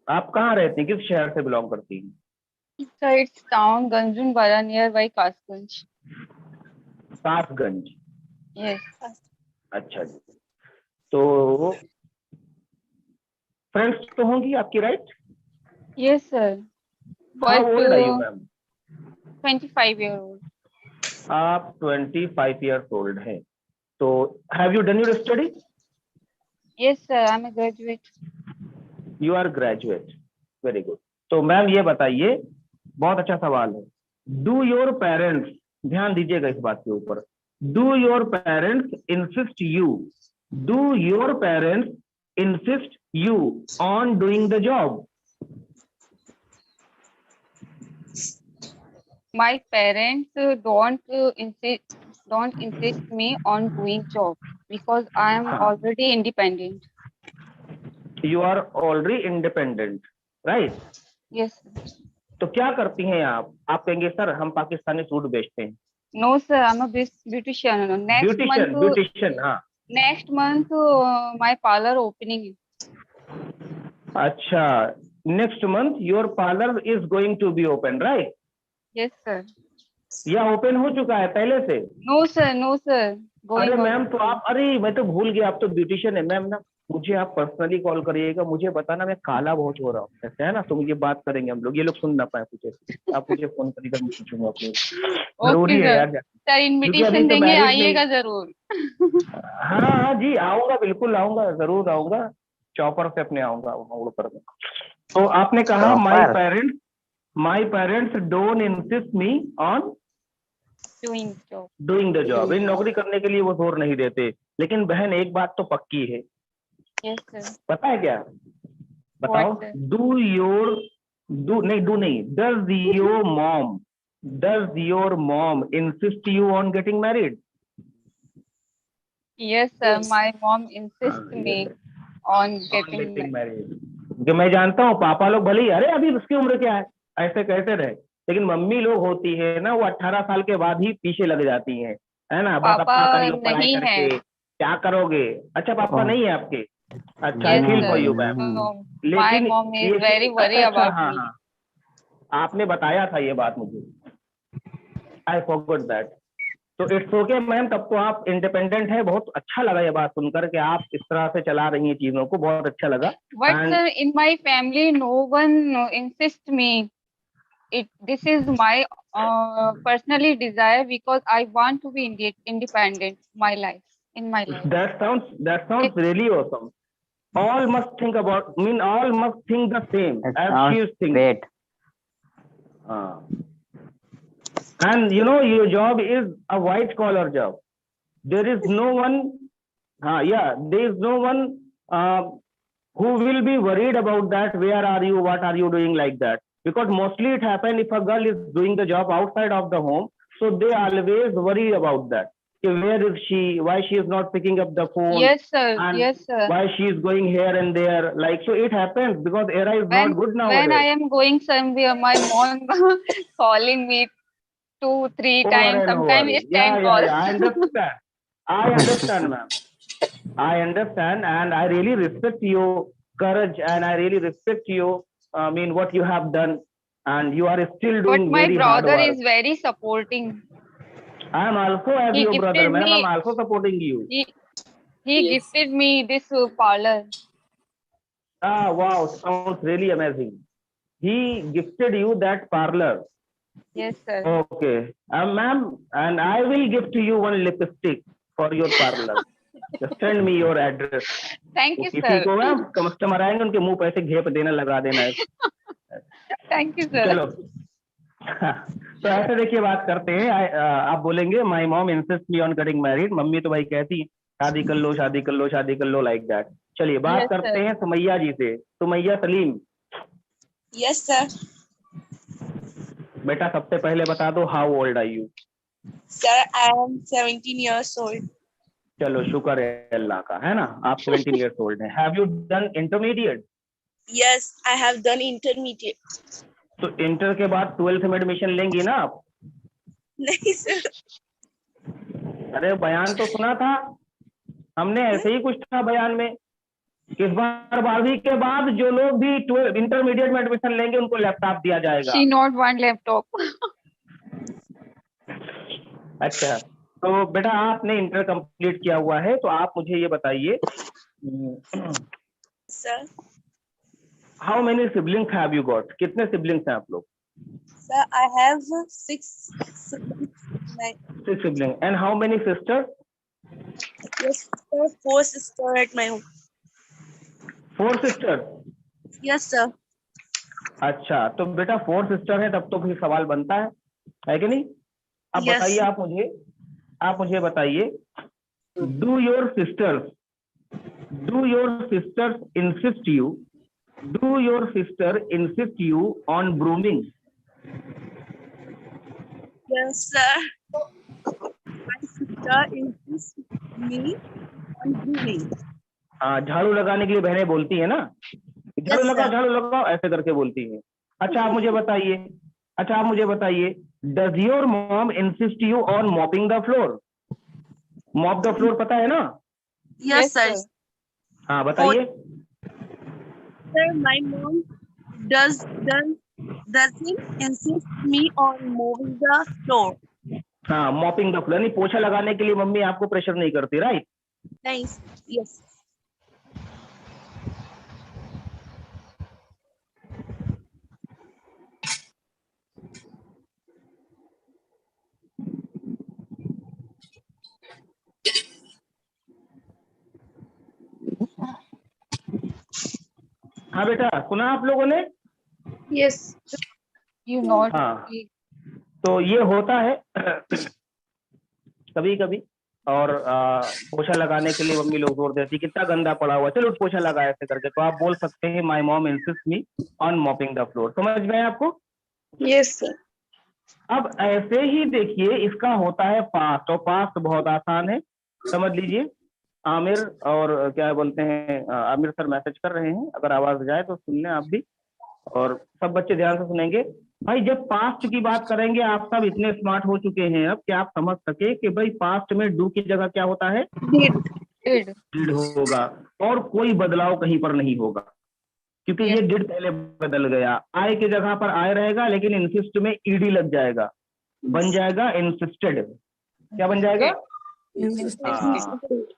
A: आप कहाँ रहती हैं, किस शहर से बिलोंग करती हैं?
I: Sir, it's town Ganjunwala nearby Kasganj.
A: Kasganj,
I: Yes.
A: अच्छा जी। तो फ्रेंड्स तो होंगी आपकी, right?
I: Yes, sir.
A: How
I: But
A: old are you ma'am?
I: 25-year-old.
A: आप 25 ईयर्स ओल्ड हैं। तो have you done your study?
I: Yes, sir. I'm a graduate.
A: You are graduate, very good. तो ma'am ये बताइए, बहुत अच्छा सवाल है, डू योर पेरेंट्स, ध्यान दीजिएगा इस बात के ऊपर, do your parents insist you on doing the job?
I: My parents don't insist me on doing job because I am already independent.
A: You are already independent, right?
I: Yes, sir.
A: तो क्या करती हैं आप? आप कहेंगे सर हम पाकिस्तानी सूट बेचते हैं।
I: No, sir. I'm a beautician.
A: Beautician, हाँ।
I: Next month, my parlor opening.
A: अच्छा, next month your parlour is going to be open, right?
I: Yes, sir.
A: या ओपन हो चुका है पहले से?
I: No, sir. No, sir.
A: अरे
I: Going on.
A: मैम तो आप, अरे मैं तो भूल गया, आप तो ब्यूटिशियन है मैम ना। मुझे आप पर्सनली कॉल करिएगा, मुझे बताना मैं काला बहुत हो रहा हूँ, ऐसा है ना, तो मुझे बात करेंगे हम लोग, ये लोग सुन ना पाए पूछे, आप मुझे फोन करिएगा, मैं पूछूंगा अपने। जरूरी
I: ओके
A: है
I: सर,
A: यार,
I: सर
A: क्योंकि
I: इनविटेशन
A: अभी तो
I: देंगे,
A: मैरिज
I: आइएगा
A: नहीं।
I: जरूर।
A: हाँ हाँ जी, आऊंगा, बिल्कुल आऊंगा, जरूर आऊंगा, चॉपर से अपने आऊंगा उड़ कर। तो आपने कहा my parents don't insist me on
I: doing job.
A: Doing the job, in नौकरी करने के लिए वो जोर नहीं देते। लेकिन बहन एक बात तो पक्की है,
I: यस सर।
A: पता है क्या, बताओ,
I: What, sir?
A: डू नहीं, does your mom insist you on getting married?
I: Yes sir, my mom insists me on getting
A: getting married. जो मैं जानता हूँ पापा लोग भले ही अरे अभी उसकी उम्र क्या है ऐसे कहते रहे, लेकिन मम्मी लोग होती है ना, वो 18 साल के बाद ही पीछे लग जाती है ना, बस अब
I: पापा
A: क्या करियो पढ़ाई
I: नहीं है।
A: करके, क्या करोगे। अच्छा पापा नहीं है आपके, अच्छा,
I: Yes
A: feel
I: sir.
A: For you ma'am.
I: No, my
A: लेकिन
I: mom is
A: ये
I: very worried
A: अच्छा,
I: about
A: हाँ
I: me.
A: हाँ, आपने बताया था ये बात मुझे, आई फॉरगॉट दैट। तो इट्स ओके मैम, तब तो आप इंडिपेंडेंट है, बहुत अच्छा लगा ये बात सुनकर कि आप इस तरह से चला रही हैं चीजों को, बहुत अच्छा लगा।
I: But
A: And-
I: sir, in my family, no one insists me. This is my personally desire because I want to be independent. My life, in my life.
A: That sounds really awesome. All must think the same as she is thinking.
J: Great.
A: And you know, your job is a white collar job. There is no one, there is no one who will be worried about that. Where are you? What are you doing like that? Because mostly it happens if a girl is doing the job outside of the home, so they always worry about that. Where is she? Why she is not picking up the phone?
I: Yes sir.
A: And
I: Yes sir.
A: why she is going here and there? Like, so it happens because era is not good nowadays.
I: When I am going somewhere, my mom calling me 2-3 times. Sometimes it's 10 calls.
A: Yeah, I understand, ma'am. I understand, and I really respect your courage, and I really respect your, what you have done, and you are still
I: But
A: doing
I: my
A: very hard
I: brother
A: work.
I: is very supporting.
A: I am also as
I: He
A: your brother,
I: gifted
A: ma'am.
I: me-
A: I am also supporting you.
I: He gifted me this parlor.
A: Ah, wow, sounds really amazing. He gifted you that parlor.
I: Yes sir.
A: Okay, ma'am, and I will gift you one lipstick for your parlor. Just send me your address.
I: Thank you
A: किसी को
I: sir.
A: Ma'am customer आएंगे उनके मुंह पे ऐसे घेप देना, लगा देना है।
I: Thank you sir.
A: चलो तो ऐसे देखिए बात करते हैं। आप बोलेंगे my mom insist me on getting married, mummy तो भाई कहती शादी कर लो शादी कर लो शादी कर लो, लाइक दैट। चलिए बात
I: Yes,
A: करते
I: sir.
A: हैं सुमैया जी से। Sumaiya Salim,
H: Yes, sir.
A: बेटा सबसे पहले बता दो, how old are you?
H: Sir, I am 17 years old.
A: चलो शुक्र है अल्लाह का, है ना, आप 17 ईयर्स ओल्ड हैं। Have you done intermediate?
H: Yes, I have done intermediate.
A: तो इंटर के बाद 12th में एडमिशन लेंगी ना आप?
H: नहीं sir.
A: अरे बयान तो सुना था हमने, ऐसे ही कुछ था बयान में, इस बार 12वीं के बाद जो लोग भी इंटरमीडिएट में एडमिशन लेंगे उनको लैपटॉप दिया जाएगा।
I: She not want laptop.
A: अच्छा, तो बेटा आपने इंटर कंप्लीट किया हुआ है, तो आप मुझे ये बताइए,
H: Sir.
A: How many siblings have you got? कितने सिबलिंग्स हैं आप लोग?
H: Sir, I have 6 siblings.
A: 6 sibling. And how many sister?
H: Yes, sir. 4 sisters at my home.
A: 4 sister.
H: Yes, sir.
A: अच्छा, तो बेटा 4 सिस्टर है, तब तो फिर सवाल बनता है कि नहीं? अब
H: Yes.
A: बताइए, आप मुझे बताइए, do your sisters insist you on grooming?
H: Yes, sir. My sister insists me on grooming.
A: हाँ, झाड़ू लगाने के लिए बहनें बोलती है ना,
H: Yes, sir.
A: झाड़ू लगाओ ऐसे करके बोलती है। अच्छा आप मुझे बताइए, does your mom insist you on mopping the floor? Mop the floor पता है ना?
H: Yes, sir.
A: हाँ बताइए।
H: Sir, my mom doesn't insist me on moving the floor.
A: हाँ, मॉपिंग द फ्लोर यानी पोछा लगाने के लिए मम्मी आपको प्रेशर नहीं करती, राइट?
H: Nice. Yes.
A: हाँ बेटा, सुना आप लोगों ने?
H: Yes.
I: You not.
A: हाँ, तो ये होता है कभी कभी। और पोछा लगाने के लिए मम्मी लोग जोर देती, कितना गंदा पड़ा हुआ, चलो पोछा लगा ऐसे करके। तो आप बोल सकते हैं my mom insist me on mopping the floor. समझ में आपको?
H: Yes, sir.
A: अब ऐसे ही देखिए, इसका होता है पास्ट, और पास्ट बहुत आसान है, समझ लीजिए। आमिर और क्या बोलते हैं, आमिर सर मैसेज कर रहे हैं, अगर आवाज जाए तो सुन लें आप भी, और सब बच्चे ध्यान से सुनेंगे। भाई जब पास्ट की बात करेंगे, आप सब इतने स्मार्ट हो चुके हैं अब कि आप समझ सके कि भाई पास्ट में डू की जगह क्या होता है,
H: Did.
I: Did.
A: डिड होगा, और कोई बदलाव कहीं पर नहीं होगा, क्योंकि ये डिड पहले बदल गया। आई की जगह पर आई रहेगा, लेकिन इंसिस्ट में ईडी लग जाएगा, बन जाएगा इंसिस्टेड। क्या बन जाएगा? हाँ,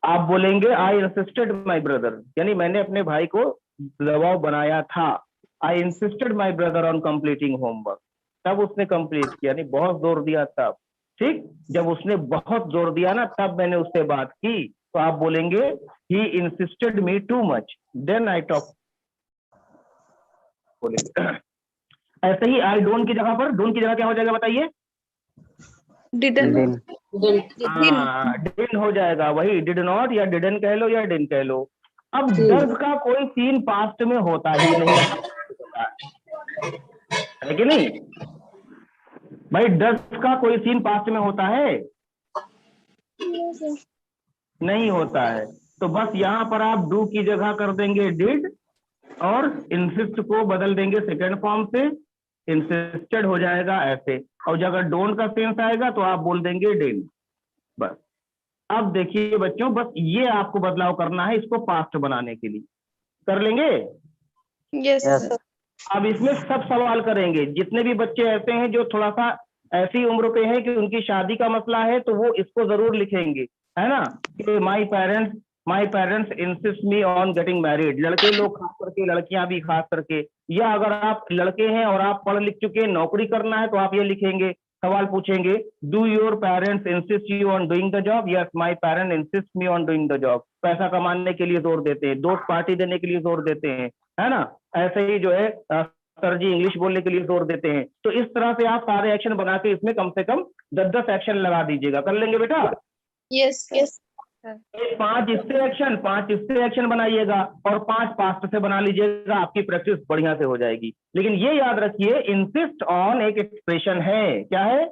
A: आप बोलेंगे आई इंसिस्टेड माई ब्रदर, यानी मैंने अपने भाई को दबाव बनाया था। आई insisted my brother on completing homework, तब उसने कंप्लीट किया, नहीं बहुत जोर दिया तब। ठीक, जब उसने बहुत जोर दिया ना, तब मैंने उससे बात की, तो आप बोलेंगे ही insisted me too much, then I talk. बोलेंगे ऐसे ही आई डोंट की जगह पर, डोंट की जगह क्या हो जाएगा बताइए?
H: Didn't.
A: डिड हो जाएगा, वही डिड नॉट या डिडन कह लो या डिन कह लो। अब डज का कोई सीन पास्ट में होता ही नहीं है कि नहीं भाई? डज का कोई सीन पास्ट में होता है? नहीं होता है। तो बस यहाँ पर आप डू की जगह कर देंगे डिड, और इंसिस्ट को बदल देंगे सेकेंड फॉर्म से, इंसिस्टेड हो जाएगा ऐसे। और जब अगर डोंट का सेंस आएगा तो आप बोल देंगे डिड। बस अब देखिए बच्चों, बस ये आपको बदलाव करना है इसको पास्ट बनाने के लिए। कर लेंगे?
H: Yes, sir.
A: अब इसमें सब सवाल करेंगे, जितने भी बच्चे ऐसे हैं जो थोड़ा सा ऐसी उम्र पे हैं कि उनकी शादी का मसला है, तो वो इसको जरूर लिखेंगे, है ना, कि my parents insist me on getting married. लड़के लोग खास करके, लड़कियां भी खास करके, या अगर आप लड़के हैं और आप पढ़ लिख चुके हैं, नौकरी करना है, तो आप ये लिखेंगे, सवाल पूछेंगे, do your parents insist you on doing the job? Yes, my parents insist me on doing the job. पैसा कमाने के लिए जोर देते हैं, दोस्त पार्टी देने के लिए जोर देते हैं, है ना। ऐसे ही जो है सर जी इंग्लिश बोलने के लिए जोर देते हैं। तो इस तरह से आप सारे एक्शन बना के इसमें कम से कम 10-10 एक्शन लगा दीजिएगा। कर लेंगे बेटा?
H: Yes, yes.
A: 5 इससे एक्शन बनाइएगा, और 5 पास्ट से बना लीजिएगा, आपकी प्रैक्टिस बढ़िया से हो जाएगी। लेकिन ये याद रखिए, इंसिस्ट ऑन एक एक्सप्रेशन है। क्या है?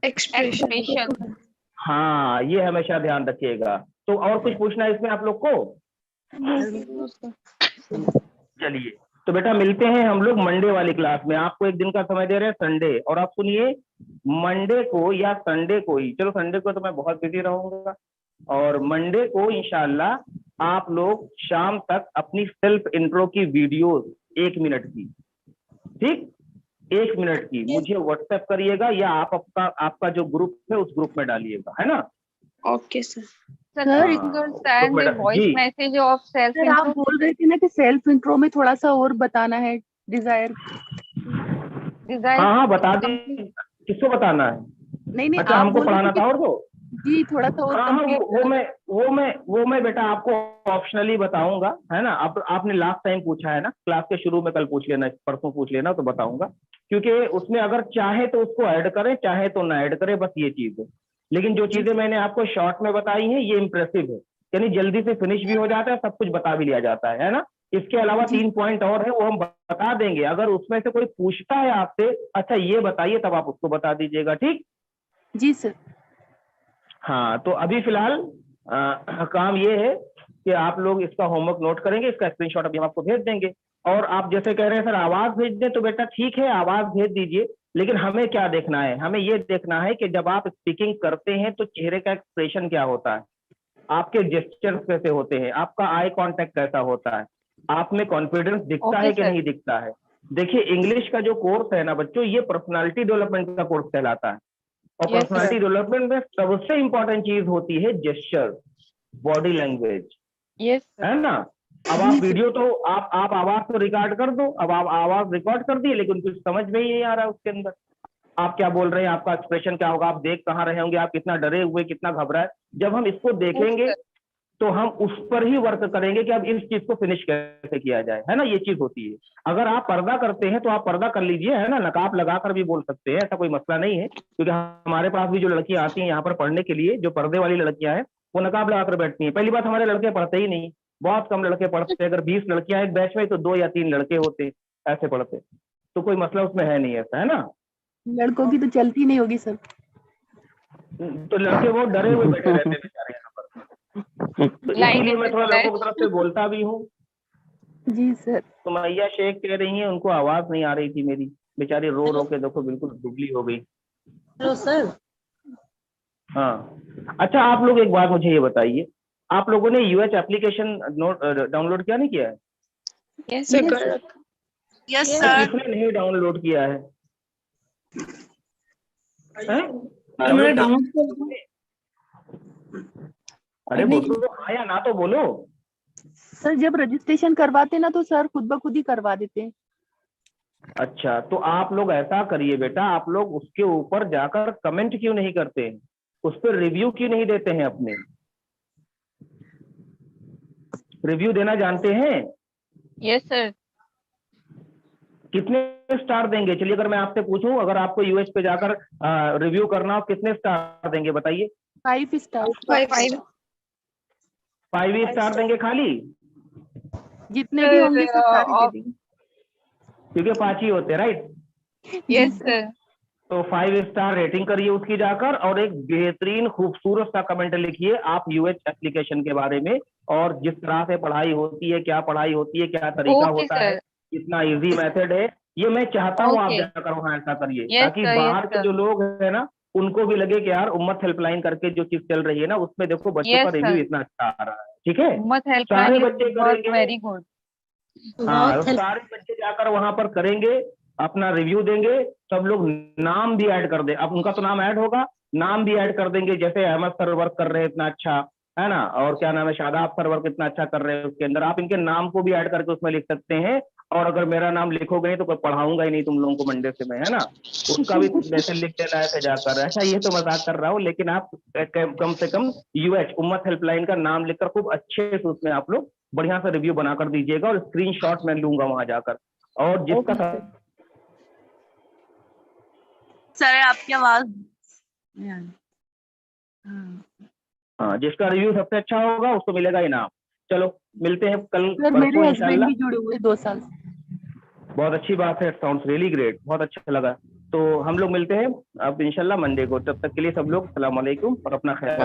H: Expression.
A: हाँ, ये हमेशा ध्यान रखिएगा। तो और कुछ पूछना है इसमें आप लोग को? चलिए, तो बेटा मिलते हैं हम लोग मंडे वाली क्लास में। आपको एक दिन का समय दे रहे हैं, संडे। और आप सुनिए, मंडे को या संडे को ही, चलो संडे को तो मैं बहुत बिजी रहूंगा, और मंडे को इंशाल्लाह आप लोग शाम तक अपनी सेल्फ इंट्रो की वीडियोस 1 मिनट की, ठीक, 1 मिनट की मुझे व्हाट्सएप करिएगा, या आप आपका जो ग्रुप है उस ग्रुप में डालिएगा, है ना।
H: Okay, sir.
I: Sir,
C: Sir,
I: you will send a voice
A: जी।
I: message of self
C: सर आप
I: intro.
C: बोल रहे थे ना कि सेल्फ इंट्रो में थोड़ा सा और बताना है, डिजायर।
I: Desire.
A: हाँ बता दी, किसको बताना है?
C: नहीं
A: अच्छा,
C: आप
A: हमको
C: बोल रहे
A: पढ़ाना
C: थे
A: था और तो
C: जी थोड़ा सा और
A: हाँ,
C: कंप्लीट।
A: वो मैं बेटा आपको ऑप्शनली बताऊंगा, है ना। आपने लास्ट टाइम पूछा है ना, क्लास के शुरू में, कल पूछ लेना, परसों पूछ लेना, तो बताऊंगा। क्योंकि उसमें अगर चाहे तो उसको ऐड करें, चाहे तो ना ऐड करें, बस ये चीज है। लेकिन जो चीजें मैंने आपको शॉर्ट में बताई हैं, ये इंप्रेसिव है, यानी जल्दी से फिनिश भी हो जाता है, सब कुछ बता भी लिया जाता है ना। इसके अलावा 3 पॉइंट और है, वो हम बता देंगे। अगर उसमें से कोई पूछता है आपसे, अच्छा ये बताइए, तब आप उसको बता दीजिएगा, ठीक।
C: जी सर।
A: हाँ, तो अभी फिलहाल काम ये है कि आप लोग इसका होमवर्क नोट करेंगे, इसका स्क्रीनशॉट अभी हम आपको भेज देंगे। और आप जैसे कह रहे हैं सर आवाज भेज दें, तो बेटा ठीक है, आवाज भेज दीजिए, लेकिन हमें क्या देखना है? हमें ये देखना है कि जब आप स्पीकिंग करते हैं तो चेहरे का एक्सप्रेशन क्या होता है, आपके जेस्चर्स कैसे होते हैं, आपका आई कांटेक्ट कैसा होता है, आप में कॉन्फिडेंस दिखता है कि नहीं दिखता है। देखिए, इंग्लिश का जो कोर्स है ना बच्चों, ये पर्सनालिटी डेवलपमेंट का कोर्स कहलाता है, और पर्सनालिटी डेवलपमेंट में सबसे इंपॉर्टेंट चीज होती है जेस्चर, बॉडी लैंग्वेज, है ना। अब आप वीडियो तो आप आवाज तो रिकॉर्ड कर दो, अब आप आवाज रिकॉर्ड कर दिए, लेकिन कुछ समझ में ही नहीं आ रहा है उसके अंदर, आप क्या बोल रहे हैं, आपका एक्सप्रेशन क्या होगा, आप देख कहाँ रहे होंगे, आप कितना डरे हुए, कितना घबराए। जब हम इसको देखेंगे तो हम उस पर ही वर्क करेंगे कि अब इस चीज को फिनिश कैसे किया जाए, है ना, ये चीज होती है। अगर आप पर्दा करते हैं तो आप पर्दा कर लीजिए, है ना, नकाब लगाकर भी बोल सकते हैं, ऐसा कोई मसला नहीं है। क्योंकि हमारे पास भी जो लड़कियां आती हैं यहाँ पर पढ़ने के लिए, जो पर्दे वाली लड़कियां हैं, वो नकाब लगाकर बैठती हैं। पहली बात, हमारे लड़के पढ़ते ही नहीं, बहुत कम लड़के पढ़ते हैं। अगर 20 लड़कियां एक बैच में तो 2 या 3 लड़के होते ऐसे पढ़ते, तो कोई मसला उसमें है नहीं, ऐसा है ना।
C: लड़कों की तो चलती नहीं होगी सर।
A: तो लड़के वो डरे हुए बैठे रहते हैं बेचारे यहाँ पर, तो इसलिए मैं थोड़ा लड़कों की तरफ से बोलता भी हूँ।
C: जी सर।
A: तो मैया शेख कह रही हैं, उनको आवाज नहीं आ रही थी मेरी, बेचारी रो रो के देखो बिल्कुल दुबली हो गई।
B: Hello sir.
A: हाँ, अच्छा आप लोग एक बात मुझे ये बताइए, आप लोगों ने यूएच एप्लीकेशन डाउनलोड किया नहीं किया है?
H: Yes, sir. Yes,
A: तो
H: sir.
A: किसने नहीं डाउनलोड किया है? हैं?
G: मैंने डाउनलोड किया।
A: अरे बोलो हाँ या ना तो बोलो।
C: सर जब रजिस्ट्रेशन करवाते ना तो सर खुद ब खुद ही करवा देते।
A: अच्छा, तो आप लोग ऐसा करिए बेटा, आप लोग उसके ऊपर जाकर कमेंट क्यों नहीं करते हैं, उस पर रिव्यू क्यों नहीं देते हैं? अपने रिव्यू देना जानते हैं?
I: Yes sir.
A: कितने स्टार देंगे? चलिए अगर मैं आपसे पूछूं, अगर आपको यूएच पे जाकर रिव्यू करना हो, कितने स्टार देंगे बताइए?
C: 5 स्टार।
A: 5 स्टार देंगे खाली?
C: जितने भी होंगे सब सारे दे देंगे।
A: क्योंकि 5 ही होते हैं, राइट?
I: Yes sir.
A: तो 5 स्टार रेटिंग करिए उसकी जाकर, और एक बेहतरीन खूबसूरत सा कमेंट लिखिए आप यूएच एप्लीकेशन के बारे में, और जिस तरह से पढ़ाई होती है, क्या पढ़ाई होती है, क्या तरीका
I: ओके
A: होता है,
I: सर।
A: कितना इजी मेथड है, ये मैं चाहता हूँ आप
I: ओके।
A: जाकर वहाँ ऐसा करिए,
I: Yes,
A: ताकि
I: sir,
A: बाहर
I: yes,
A: के
I: sir.
A: जो लोग हैं ना, उनको भी लगे कि यार उम्मत हेल्पलाइन करके जो चीज चल रही है ना, उसमें देखो बच्चों
I: Yes,
A: का रिव्यू
I: sir.
A: इतना अच्छा आ रहा है। ठीक है,
I: उम्मत
A: सारे
I: हेल्पलाइन
A: बच्चे
I: इज वर्क
A: करेंगे।
I: Very good.
A: हाँ, सारे बच्चे जाकर वहां पर करेंगे, अपना रिव्यू देंगे, सब लोग नाम भी ऐड कर दे। अब उनका तो नाम ऐड होगा, नाम भी ऐड कर देंगे, जैसे अहमद सर वर्क कर रहे हैं इतना अच्छा, है ना, और क्या नाम है, शादाब सर वर्क इतना अच्छा कर रहे हैं, उसके अंदर आप इनके नाम को भी ऐड करके उसमें लिख सकते हैं। और अगर मेरा नाम लिखोगे नहीं तो कोई पढ़ाऊंगा ही नहीं तुम लोगों को मंडे से मैं, है ना, उसका भी मैसेज लिख देना है जाकर। अच्छा ये तो मजाक कर रहा हूँ, लेकिन आप कम से कम यूएच उम्मत हेल्पलाइन का नाम लिखकर खूब अच्छे से उसमें आप लोग बढ़िया सा रिव्यू बनाकर दीजिएगा, और स्क्रीनशॉट मैं लूंगा वहां जाकर। और जिसका
C: सर आपकी आवाज।
A: हाँ, जिसका रिव्यू सबसे अच्छा होगा उसको मिलेगा इनाम। चलो मिलते हैं कल
C: सर मेरे
A: परसों
C: हस्बैंड
A: इंशाल्लाह।
C: भी जुड़े हुए 2 साल से।
A: बहुत अच्छी बात है, साउंड्स रियली ग्रेट, बहुत अच्छा लगा। तो हम लोग मिलते हैं अब इंशाल्लाह मंडे को, तब तक के लिए सब लोग अस्सलाम वालेकुम और अपना ख्याल